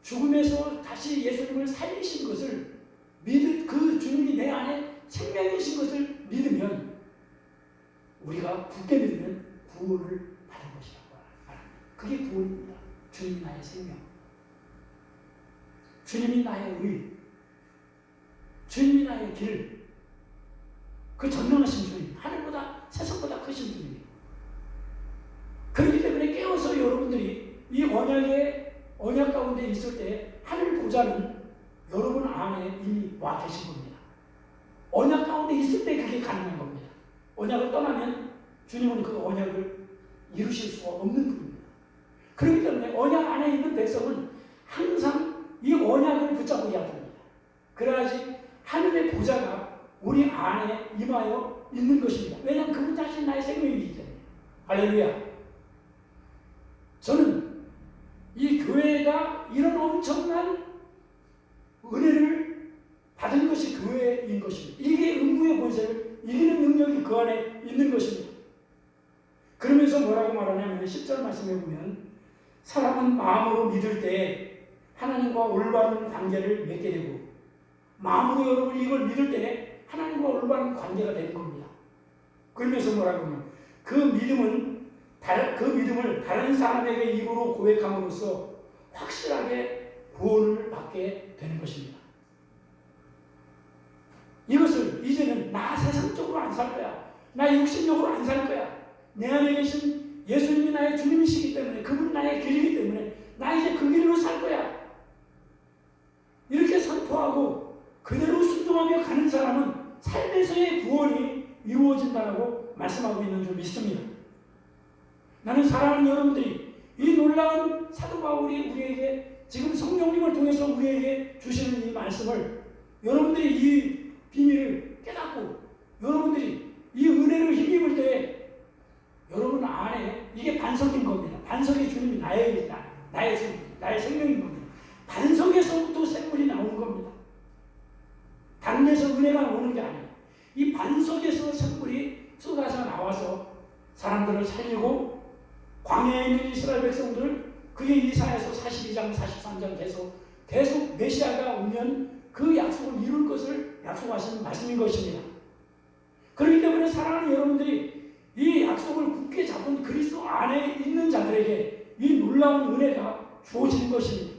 죽음에서 다시 예수님을 살리신 것을 그 주님이 내 안에 생명이신 것을 믿으면, 우리가 굳게 믿으면 구원을 받은 것이라고 말합니다. 그게 구원입니다. 주님이 나의 생명, 주님이 나의 의, 주님이 나의 길, 그 전능하신 주님, 하늘보다 세상보다 크신 주님. 그렇기 때문에 깨어서 여러분들이 이 언약 가운데 있을 때 하늘 보좌는 여러분 안에 이미 와 계신 겁니다. 언약 가운데 있을 때 그게 가능한 겁니다. 언약을 떠나면 주님은 그 언약을 이루실 수가 없는 분입니다. 그렇기 때문에 언약 안에 있는 백성은 항상 이 언약을 붙잡아야 됩니다. 그래야지 하늘의 보좌가 우리 안에 임하여 있는 것입니다. 왜냐하면 그분 자신이 나의 생명이기 때문에. 할렐루야. 저는 이 교회가 이런 엄청난 은혜를 받은 것이 교회인 것입니다. 이게 음부의 권세를 이기는 능력이 그 안에 있는 것입니다. 그러면서 뭐라고 말하냐면 10절 말씀해 보면 사람은 마음으로 믿을 때 하나님과 올바른 관계를 맺게 되고, 마음으로 여러분이 이걸 믿을 때 하나님과 올바른 관계가 되는 겁니다. 그러면서 뭐라고 하면 그 믿음을 다른 사람에게 입으로 고백함으로써 확실하게 구원을 받게 되는 것입니다. 이것을 이제는 나 세상적으로 안 살 거야, 나 육신적으로 안 살 거야, 내 안에 계신 예수님이 나의 주님이시기 때문에, 그분 나의 길이기 때문에 나 이제 그 길로 살 거야, 이렇게 선포하고 그대로 순종하며 가는 사람은 삶에서의 구원이 이루어진다고 말씀하고 있는 줄 믿습니다. 나는 사랑하는 여러분들이 이 놀라운 사도 바울이 우리에게 지금 성령님을 통해서 우리에게 주시는 이 말씀을, 여러분들이 이 비밀을 깨닫고 여러분들이 이 은혜를 힘입을 때 여러분 안에 이게 반석인 겁니다. 반석이 주님이 나의 생명인 겁니다. 반석에서부터 샘물이 나오는 겁니다. 다른 데서 은혜가 나오는 게 아니에요. 이 반석에서 샘물이 쏟아져 나와서 사람들을 살리고, 광야에 있는 이스라엘 백성들, 그게 이사야서 42장 43장 계속 메시아가 오면 그 약속을 이룰 것을 약속하신 말씀인 것입니다. 그렇기 때문에 사랑하는 여러분들이 이 약속을 굳게 잡은 그리스도 안에 있는 자들에게 이 놀라운 은혜가 주어지는 것입니다.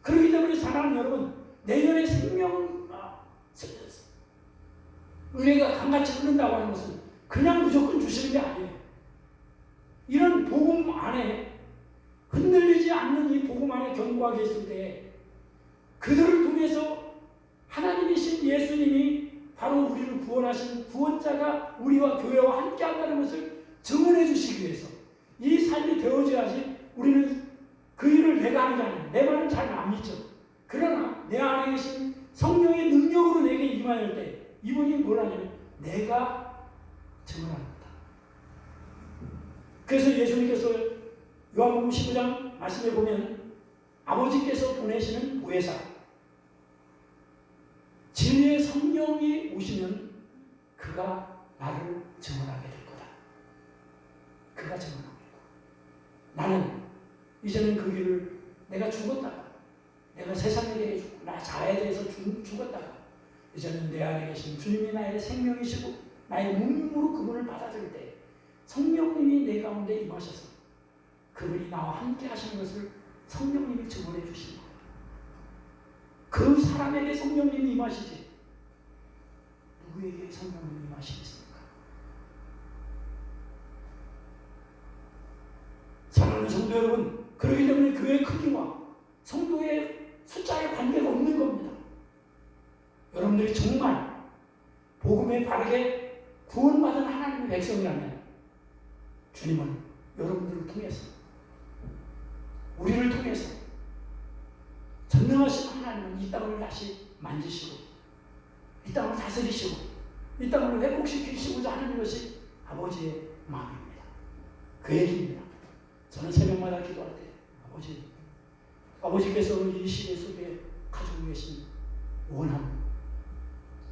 그렇기 때문에 사랑하는 여러분, 내년에 은혜가 강같이 흐른다고 하는 것은 그냥 무조건 주시는 게 아니에요. 이런 복음 안에 흔들리지 않는 이 복음 안에 견고하게 있을 때 그들을 통해서 하나님이신 예수님이 바로 우리를 구원하신 구원자가 우리와 교회와 함께 한다는 것을 증언해 주시기 위해서 이 삶이 되어져야지. 우리는 그 일을 내가 하는 게 아니에요. 내 말은 잘 안 믿죠. 그러나 내 안에 계신 성령의 능력으로 내게 임할 때 이분이 뭘 하냐면 내가 증언합니다. 그래서 예수님께서 요한복음 15장 말씀에 보면 아버지께서 보내시는 보혜사, 진리의 성령이 오시면 그가 나를 증언하게 될 거다. 그가 증언하게 될 거다. 나는 이제는 그 길을 내가 죽었다가, 내가 세상에 대해 죽고 나 자아에 대해서 죽었다가 이제는 내 안에 계신 주님이 나의 생명이시고 나의 몸으로 그분을 받아들일 때 성령님이 내 가운데 임하셔서 그분이 나와 함께 하시는 것을 성령님이 증언해 주시는 거예요. 그 사람에게 성령님이 임하시지 누구에게 성령님이 임하시겠습니까? 사랑하는 성도 여러분, 그렇기 때문에 교회의 크기와 성도의 숫자에 관계가 없는 겁니다. 여러분들이 정말 복음에 바르게 구원받은 하나님의 백성이라면 주님은 여러분들을 통해서, 우리를 통해서 전능하신 하나님은 이 땅을 다시 만지시고 이 땅을 다스리시고 이 땅을 회복시키시고자 하는 것이 아버지의 마음입니다. 그 얘기입니다. 저는 새벽마다 기도할 때 아버지께서 이 시대 속에 가지고 계신 원함,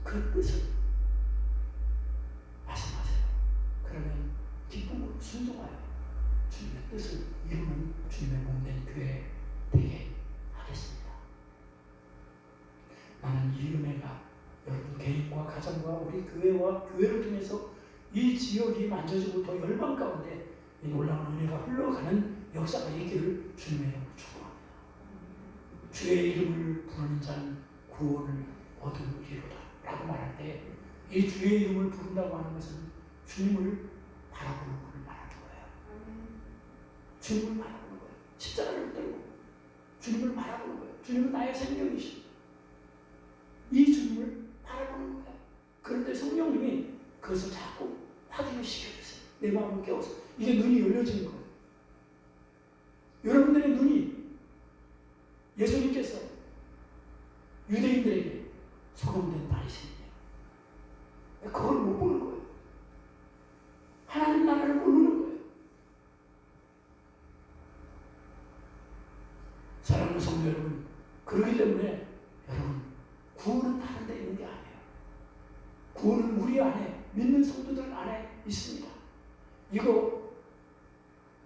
그 뜻을 말씀하세요. 그러면 기쁨으로 순종하여 주님의 뜻을 이루는 주님의 몸된 교회 되게 하겠습니다. 나는 이 은혜가 여러분 개인과 가정과 우리 교회와 교회를 통해서 이 지역이 만져지고 더 열방 가운데 이 놀라운 은혜가 흘러가는 역사가 있기를 주님의 이름으로 축복합니다. 주의 이름을 부르는 자는 구원을 얻으리로다 라고 말할 때 이 주의 이름을 부른다고 하는 것은 주님을 바라보는 것을 말하는 거예요. 주님을 바라보는 거예요. 십자가를 들고 주님을 바라보는 거예요. 주님은 나의 생명이시오. 이 주님을 바라보는 거예요. 그런데 성령님이 그것을 자꾸 확인을 시켜주세요. 내 마음을 깨워서 이게 눈이 열려지는 거예요. 여러분들의 눈이 예수님께서 유대인들에게 소금된 바위 그렇기 때문에 여러분, 구원은 다른 데 있는 게 아니에요. 구원은 우리 안에, 믿는 성도들 안에 있습니다. 이거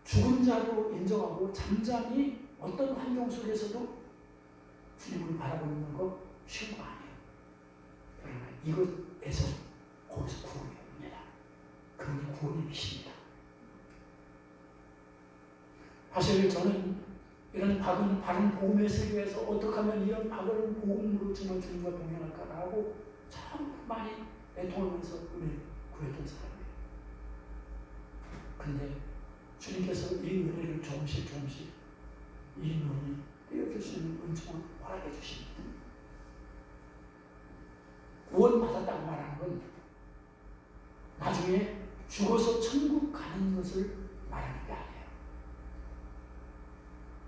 죽은 자로 인정하고 잠잠히 어떤 환경 속에서도 주님을 바라보는 거 쉬운 거 아니에요. 그러나 이것에서 거기서 구원이 옵니다. 그분이 구원이십니다. 사실 저는 이런 바른 복음의 세계에서 어떻게 하면 이런 바른 복음으로 정말 주님과 동행할까라고 참 많이 애통하면서 은혜 구했던 사람이에요. 근데 주님께서 이 은혜를 조금씩 이 눈이 떼어줄 수 있는 은총을 허락해 주십니다. 구원받았다고 말하는 건 나중에 죽어서 천국 가는 것을 말하는 게 아니에요.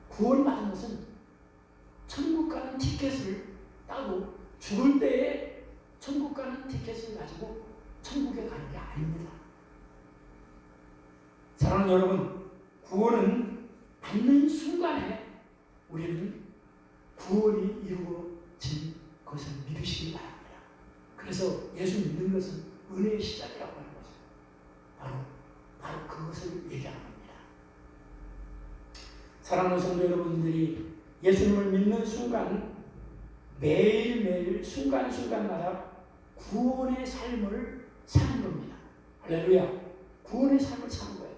구원받은 것은 천국 가는 티켓을 따고 죽을 때에 천국 가는 티켓을 가지고 천국에 가는 게 아닙니다. 사랑하는 여러분, 구원은 받는 순간에 우리는 구원이 이루어진 것을 믿으시기 바랍니다. 그래서 예수 믿는 것은 은혜의 시작이라고 하는 거죠. 바로 그것을 얘기하는 겁니다. 사랑하는 성도 여러분들이 예수님을 믿는 순간 매일매일 순간순간마다 구원의 삶을 사는 겁니다. 할렐루야. 구원의 삶을 사는 거예요.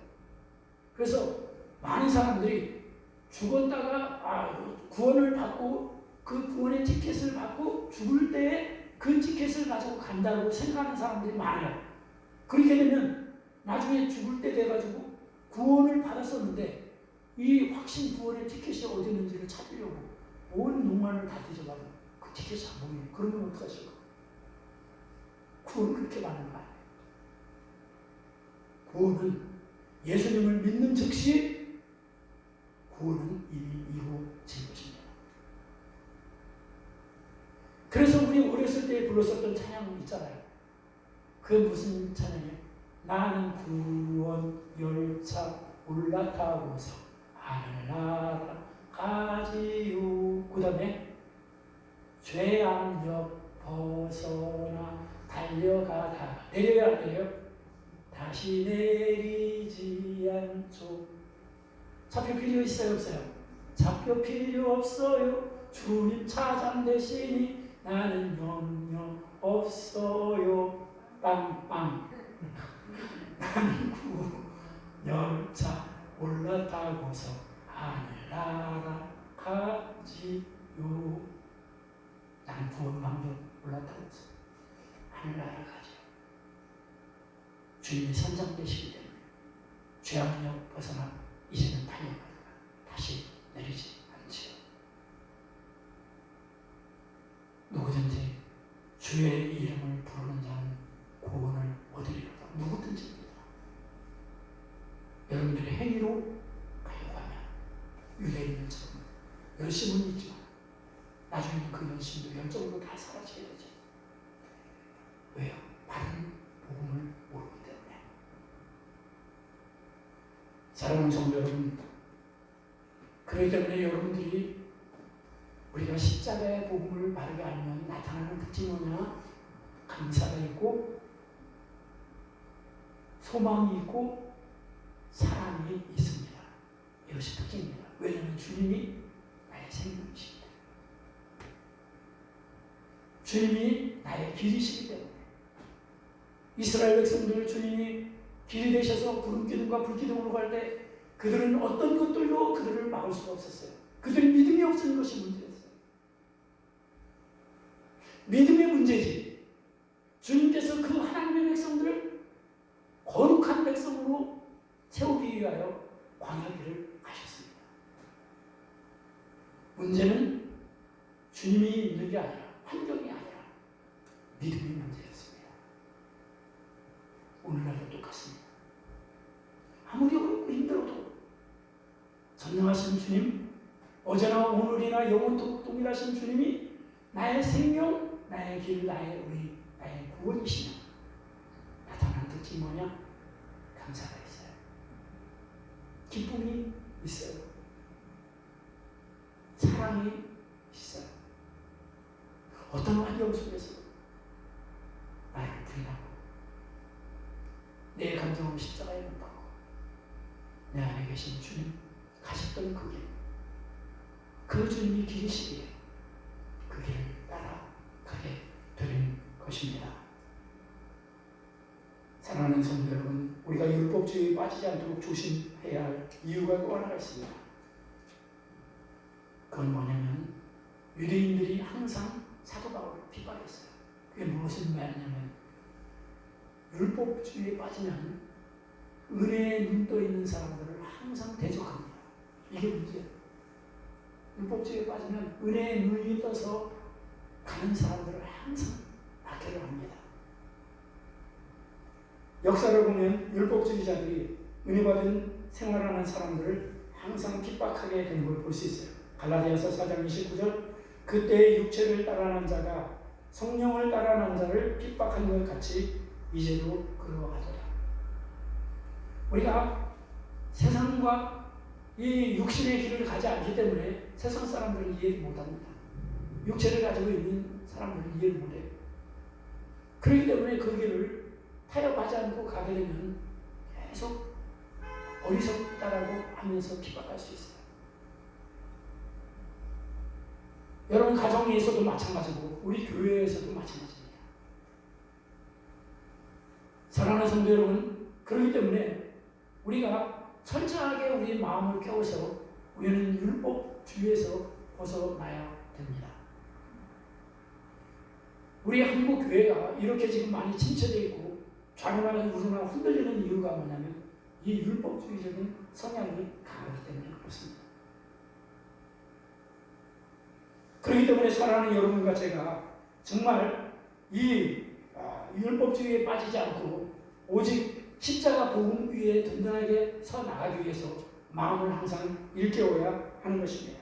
그래서 많은 사람들이 죽었다가 구원을 받고 그 구원의 티켓을 받고 죽을 때에 그 티켓을 가지고 간다고 생각하는 사람들이 많아요. 그렇게 되면 나중에 죽을 때 돼가지고 구원을 받았었는데 이 확신 구원의 티켓이 어디 있는지를 찾으려고 온 농간을 다 뒤져봐도 그 티켓이 안 보이네. 그러면 어떡하실까? 구원은 그렇게 받는 거 아니에요. 구원은 예수님을 믿는 즉시 구원은 이미 이루어진 것입니다. 그래서 우리 어렸을 때 불렀었던 찬양 있잖아요. 그 무슨 찬양이에요? 나는 구원 열차 올라타고서 하늘나라 가지요. 그 다음에 죄악력 벗어나 달려가다가 내려야 내려요? 다시 내리지 않죠. 잡혀 필요 있어요 없어요? 잡혀 필요 없어요. 주님 차장 대신이 나는 염려 없어요. 빵빵. 나는 구원 열차 올라타고서 하늘나라 가지요. 나는 구원 방벽 올라타고서 하늘나라 가지요. 주님이 선장 되시기 때문에 죄악력 벗어나 이제는 달려가다가 다시 내리지 않지요. 누구든지 주의 이름을 부르는 자는 구원을 얻으리로다. 누구든지입니다. 여러분들의 행위로 가려고 하면 유대인들처럼 열심은 있지만 나중에는 그 열심도 열정으로 다 사라지게 되죠. 왜요? 바른 복음을 모르기 때문에. 사랑하는 성도 여러분, 그렇기 때문에 여러분들이 우리가 십자가의 복음을 바르게 알면 나타나는 특징이 뭐냐? 감사가 있고 소망이 있고 사랑이 있습니다. 이것이 특징입니다. 왜냐하면 주님이 나의 생명이십니다. 주님이 나의 길이시기 때문에. 이스라엘 백성들 주님이 길이 되셔서 구름기둥과 불기둥으로 갈 때 그들은 어떤 것들도 그들을 막을 수가 없었어요. 그들이 믿음이 없는 것이 문제였어요. 믿음의 문제지. 주님께서 그 하나님의 백성들을 거룩한 백성으로 세우기 위하여 광야길을 가셨습니다. 문제는 주님이 있는 게 아니라 환경이 아니라 믿음이 문제였습니다. 오늘날도 똑같습니다. 아무리 어렵고 힘들어도 전능하신 주님, 어제나 오늘이나 영원토록 동일하신 주님이 나의 생명, 나의 길, 나의 의리, 나의 구원이시며 나타난 특징이 뭐냐? 감사가 있어요. 기쁨이 있어요. 사랑이 있어요. 어떤 환경 속에서 나를 부인하고 내 감정을 십자가에 못 박고 내 안에 계신 주님 가셨던 그 길, 그 주님이 길이시기에 그 길을 따라가게 되는 것입니다. 사랑하는 성도 여러분, 우리가 율법주의에 빠지지 않도록 조심해야 할 이유가 또 하나가 있습니다. 그건 뭐냐면 유대인들이 항상 사도 바울을 비판했어요. 그게 무엇을 말하냐면 율법주의에 빠지면 은혜에 눈 떠 있는 사람들을 항상 대적합니다. 이게 문제예요. 율법주의에 빠지면 은혜에 눈이 떠서 가는 사람들을 항상 박해를 합니다. 역사를 보면 율법주의자들이 은혜받은 생활하는 사람들을 항상 핍박하게 되는 걸 볼 수 있어요. 갈라디아서 4장 29절, 그때 육체를 따라난 자가 성령을 따라난 자를 핍박한 것 같이 이제도 그러하더라. 우리가 세상과 이 육신의 길을 가지 않기 때문에 세상 사람들은 이해를 못합니다. 육체를 가지고 있는 사람들은 이해를 못해요. 그렇기 때문에 그 길을 타협하지 않고 가게 되면 계속 어리석다라고 하면서 핍박할 수 있어요. 여러분 가정에서도 마찬가지고 우리 교회에서도 마찬가지입니다. 사랑하는 성도 여러분, 그렇기 때문에 우리가 철저하게 우리 마음을 깨워서 우리는 율법주의에서 벗어나야 됩니다. 우리 한국 교회가 이렇게 지금 많이 침체되어 있고 좌로나 우로나 흔들리는 이유가 뭐냐면 이 율법주의적인 성향이 강하기 때문에 그렇습니다. 그렇기 때문에 사랑하는 여러분과 제가 정말 이 율법주의에 빠지지 않고 오직 십자가 복음 위에 든든하게 서 나가기 위해서 마음을 항상 일깨워야 하는 것입니다.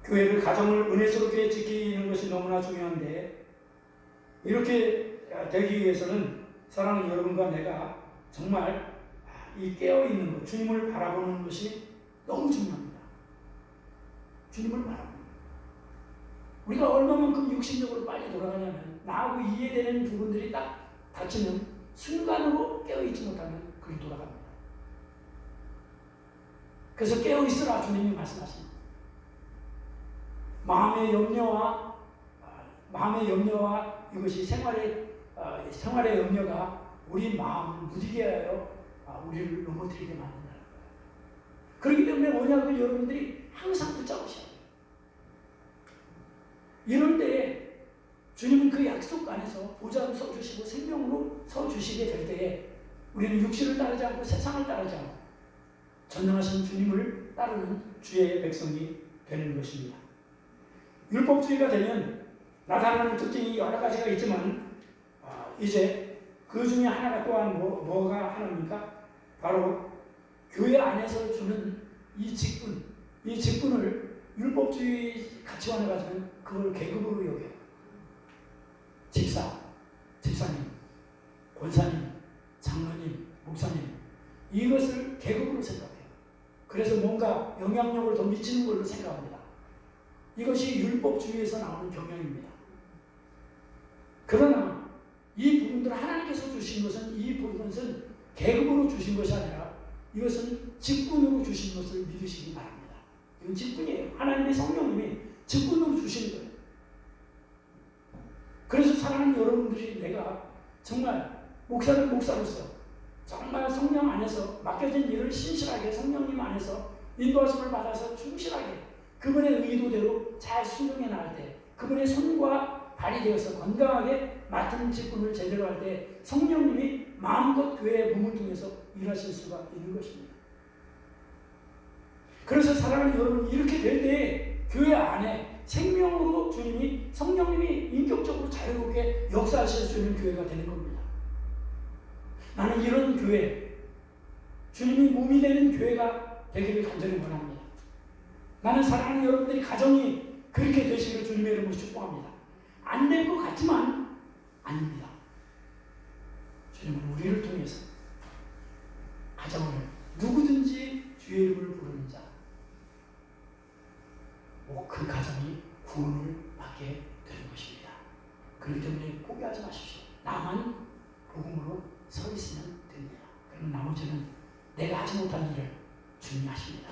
교회를 가정을 은혜스럽게 지키는 것이 너무나 중요한데 이렇게 되기 위해서는 사랑하는 여러분과 내가 정말 이 깨어있는 것, 주님을 바라보는 것이 너무 중요합니다. 주님을 바라보는 것. 우리가 얼마만큼 육신적으로 빨리 돌아가냐면 나하고 이해되는 부분들이 딱 닥치면 순간으로 깨어있지 못하면 그리 돌아갑니다. 그래서 깨어있으라 주님이 말씀하십니다. 마음의 염려와 이것이 생활의 염려가 우리 마음을 무디게 하여 우리를 넘어뜨리게 만든다는 거예요. 그렇기 때문에 언약을 여러분들이 항상 붙잡으셔야 돼요. 이럴 때 주님은 그 약속 안에서 보좌로 서주시고 생명으로 서주시게 될 때에 우리는 육신을 따르지 않고 세상을 따르지 않고 전능하신 주님을 따르는 주의 백성이 되는 것입니다. 율법주의가 되면 나타나는 특징이 여러 가지가 있지만 이제 그 중에 하나가 또한 뭐가 하나입니까? 바로 교회 안에서 주는 이 직분을 율법주의 가치관을 가지면 그걸 계급으로 여겨요. 집사님, 권사님, 장로님, 목사님 이것을 계급으로 생각해요. 그래서 뭔가 영향력을 더 미치는 걸로 생각합니다. 이것이 율법주의에서 나오는 경향입니다. 그러나 이 부분들을 하나님께서 주신 것은 이 부분은 계급으로 주신 것이 아니라 이것은 직분으로 주신 것을 믿으시기 바랍니다. 이건 직분이에요. 하나님의 성령님이 직분으로 주신 거예요. 그래서 사랑하는 여러분들이 내가 정말 목사로서 정말 성령 안에서 맡겨진 일을 신실하게 성령님 안에서 인도하심을 받아서 충실하게 그분의 의도대로 잘 순종해 나갈 때 그분의 손과 발이 되어서 건강하게 맡은 직분을 제대로 할 때 성령님이 마음껏 교회의 몸을 통해서 일하실 수가 있는 것입니다. 그래서 사랑하는 여러분 이렇게 될 때 교회 안에 생명으로 성령님이 인격적으로 자유롭게 역사하실 수 있는 교회가 되는 겁니다. 나는 이런 교회, 주님이 몸이 되는 교회가 되기를 간절히 원합니다. 나는 사랑하는 여러분들이 가정이 그렇게 되시기를 주님의 이름으로 축복합니다. 안 될 것 같지만 아닙니다. 주님은 우리를 통해서 가정을 누구든지 주의 이름을 부르는 자, 그 가정이 구원을 그렇기 때문에 포기하지 마십시오. 나만 복음으로 서 있으면 됩니다. 그럼 나머지는 내가 하지 못한 일을 주님이 하십니다.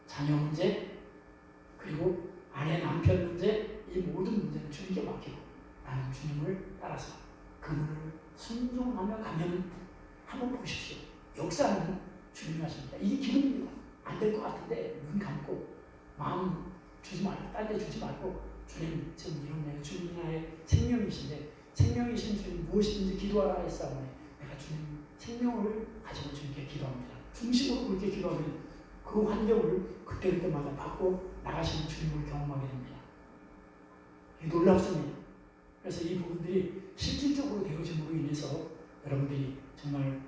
자녀 문제, 그리고 아내 남편 문제, 이 모든 문제는 주님께 맡기고 나는 주님을 따라서 그분을 순종하며 가면 한번 보십시오. 역사는 주님이 하십니다. 이게 기름입니다. 안 될 것 같은데 눈 감고 마음 주지 말고 딴 데 주지 말고 주님 지금 이렇네요. 주님이 나의 생명이신데 생명이신 주님 무엇이든지 기도하라 했사오니 내가 주님 생명을 가지고 주님께 기도합니다. 중심으로 그렇게 기도하면 그 환경을 그때그때마다 받고 나가시는 주님을 경험하게 됩니다. 이게 놀랍습니다. 그래서 이 부분들이 실질적으로 되어짐으로 인해서 여러분들이 정말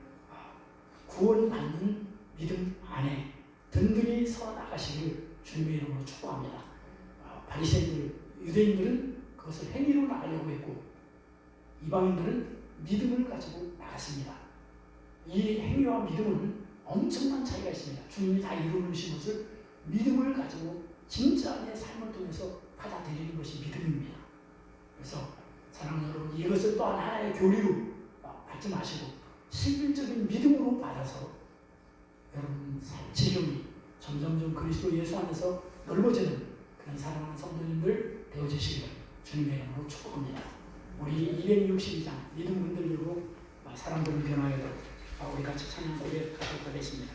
구원받는 믿음 안에 든든히 서 나가시길 주님의 이름으로 축복합니다. 바리새인들, 유대인들은 그것을 행위로 나가려고 했고 이방인들은 믿음을 가지고 나갔습니다. 이 행위와 믿음은 엄청난 차이가 있습니다. 주님이 다 이루신 것을 믿음을 가지고 진짜 내 삶을 통해서 받아들이는 것이 믿음입니다. 그래서 사랑하는 여러분, 이것을 또 하나의 교리로 받지 마시고 실질적인 믿음으로 받아서 여러분 지경이 점점점 그리스도 예수 안에서 넓어지는 그런 사랑하는 성도님들 되어주시기를 주님의 이름으로 축복합니다. 우리 262장 믿음 흔들리고 사람들은 변화해도 우리 같이 찬양 고백하도록 하겠습니다.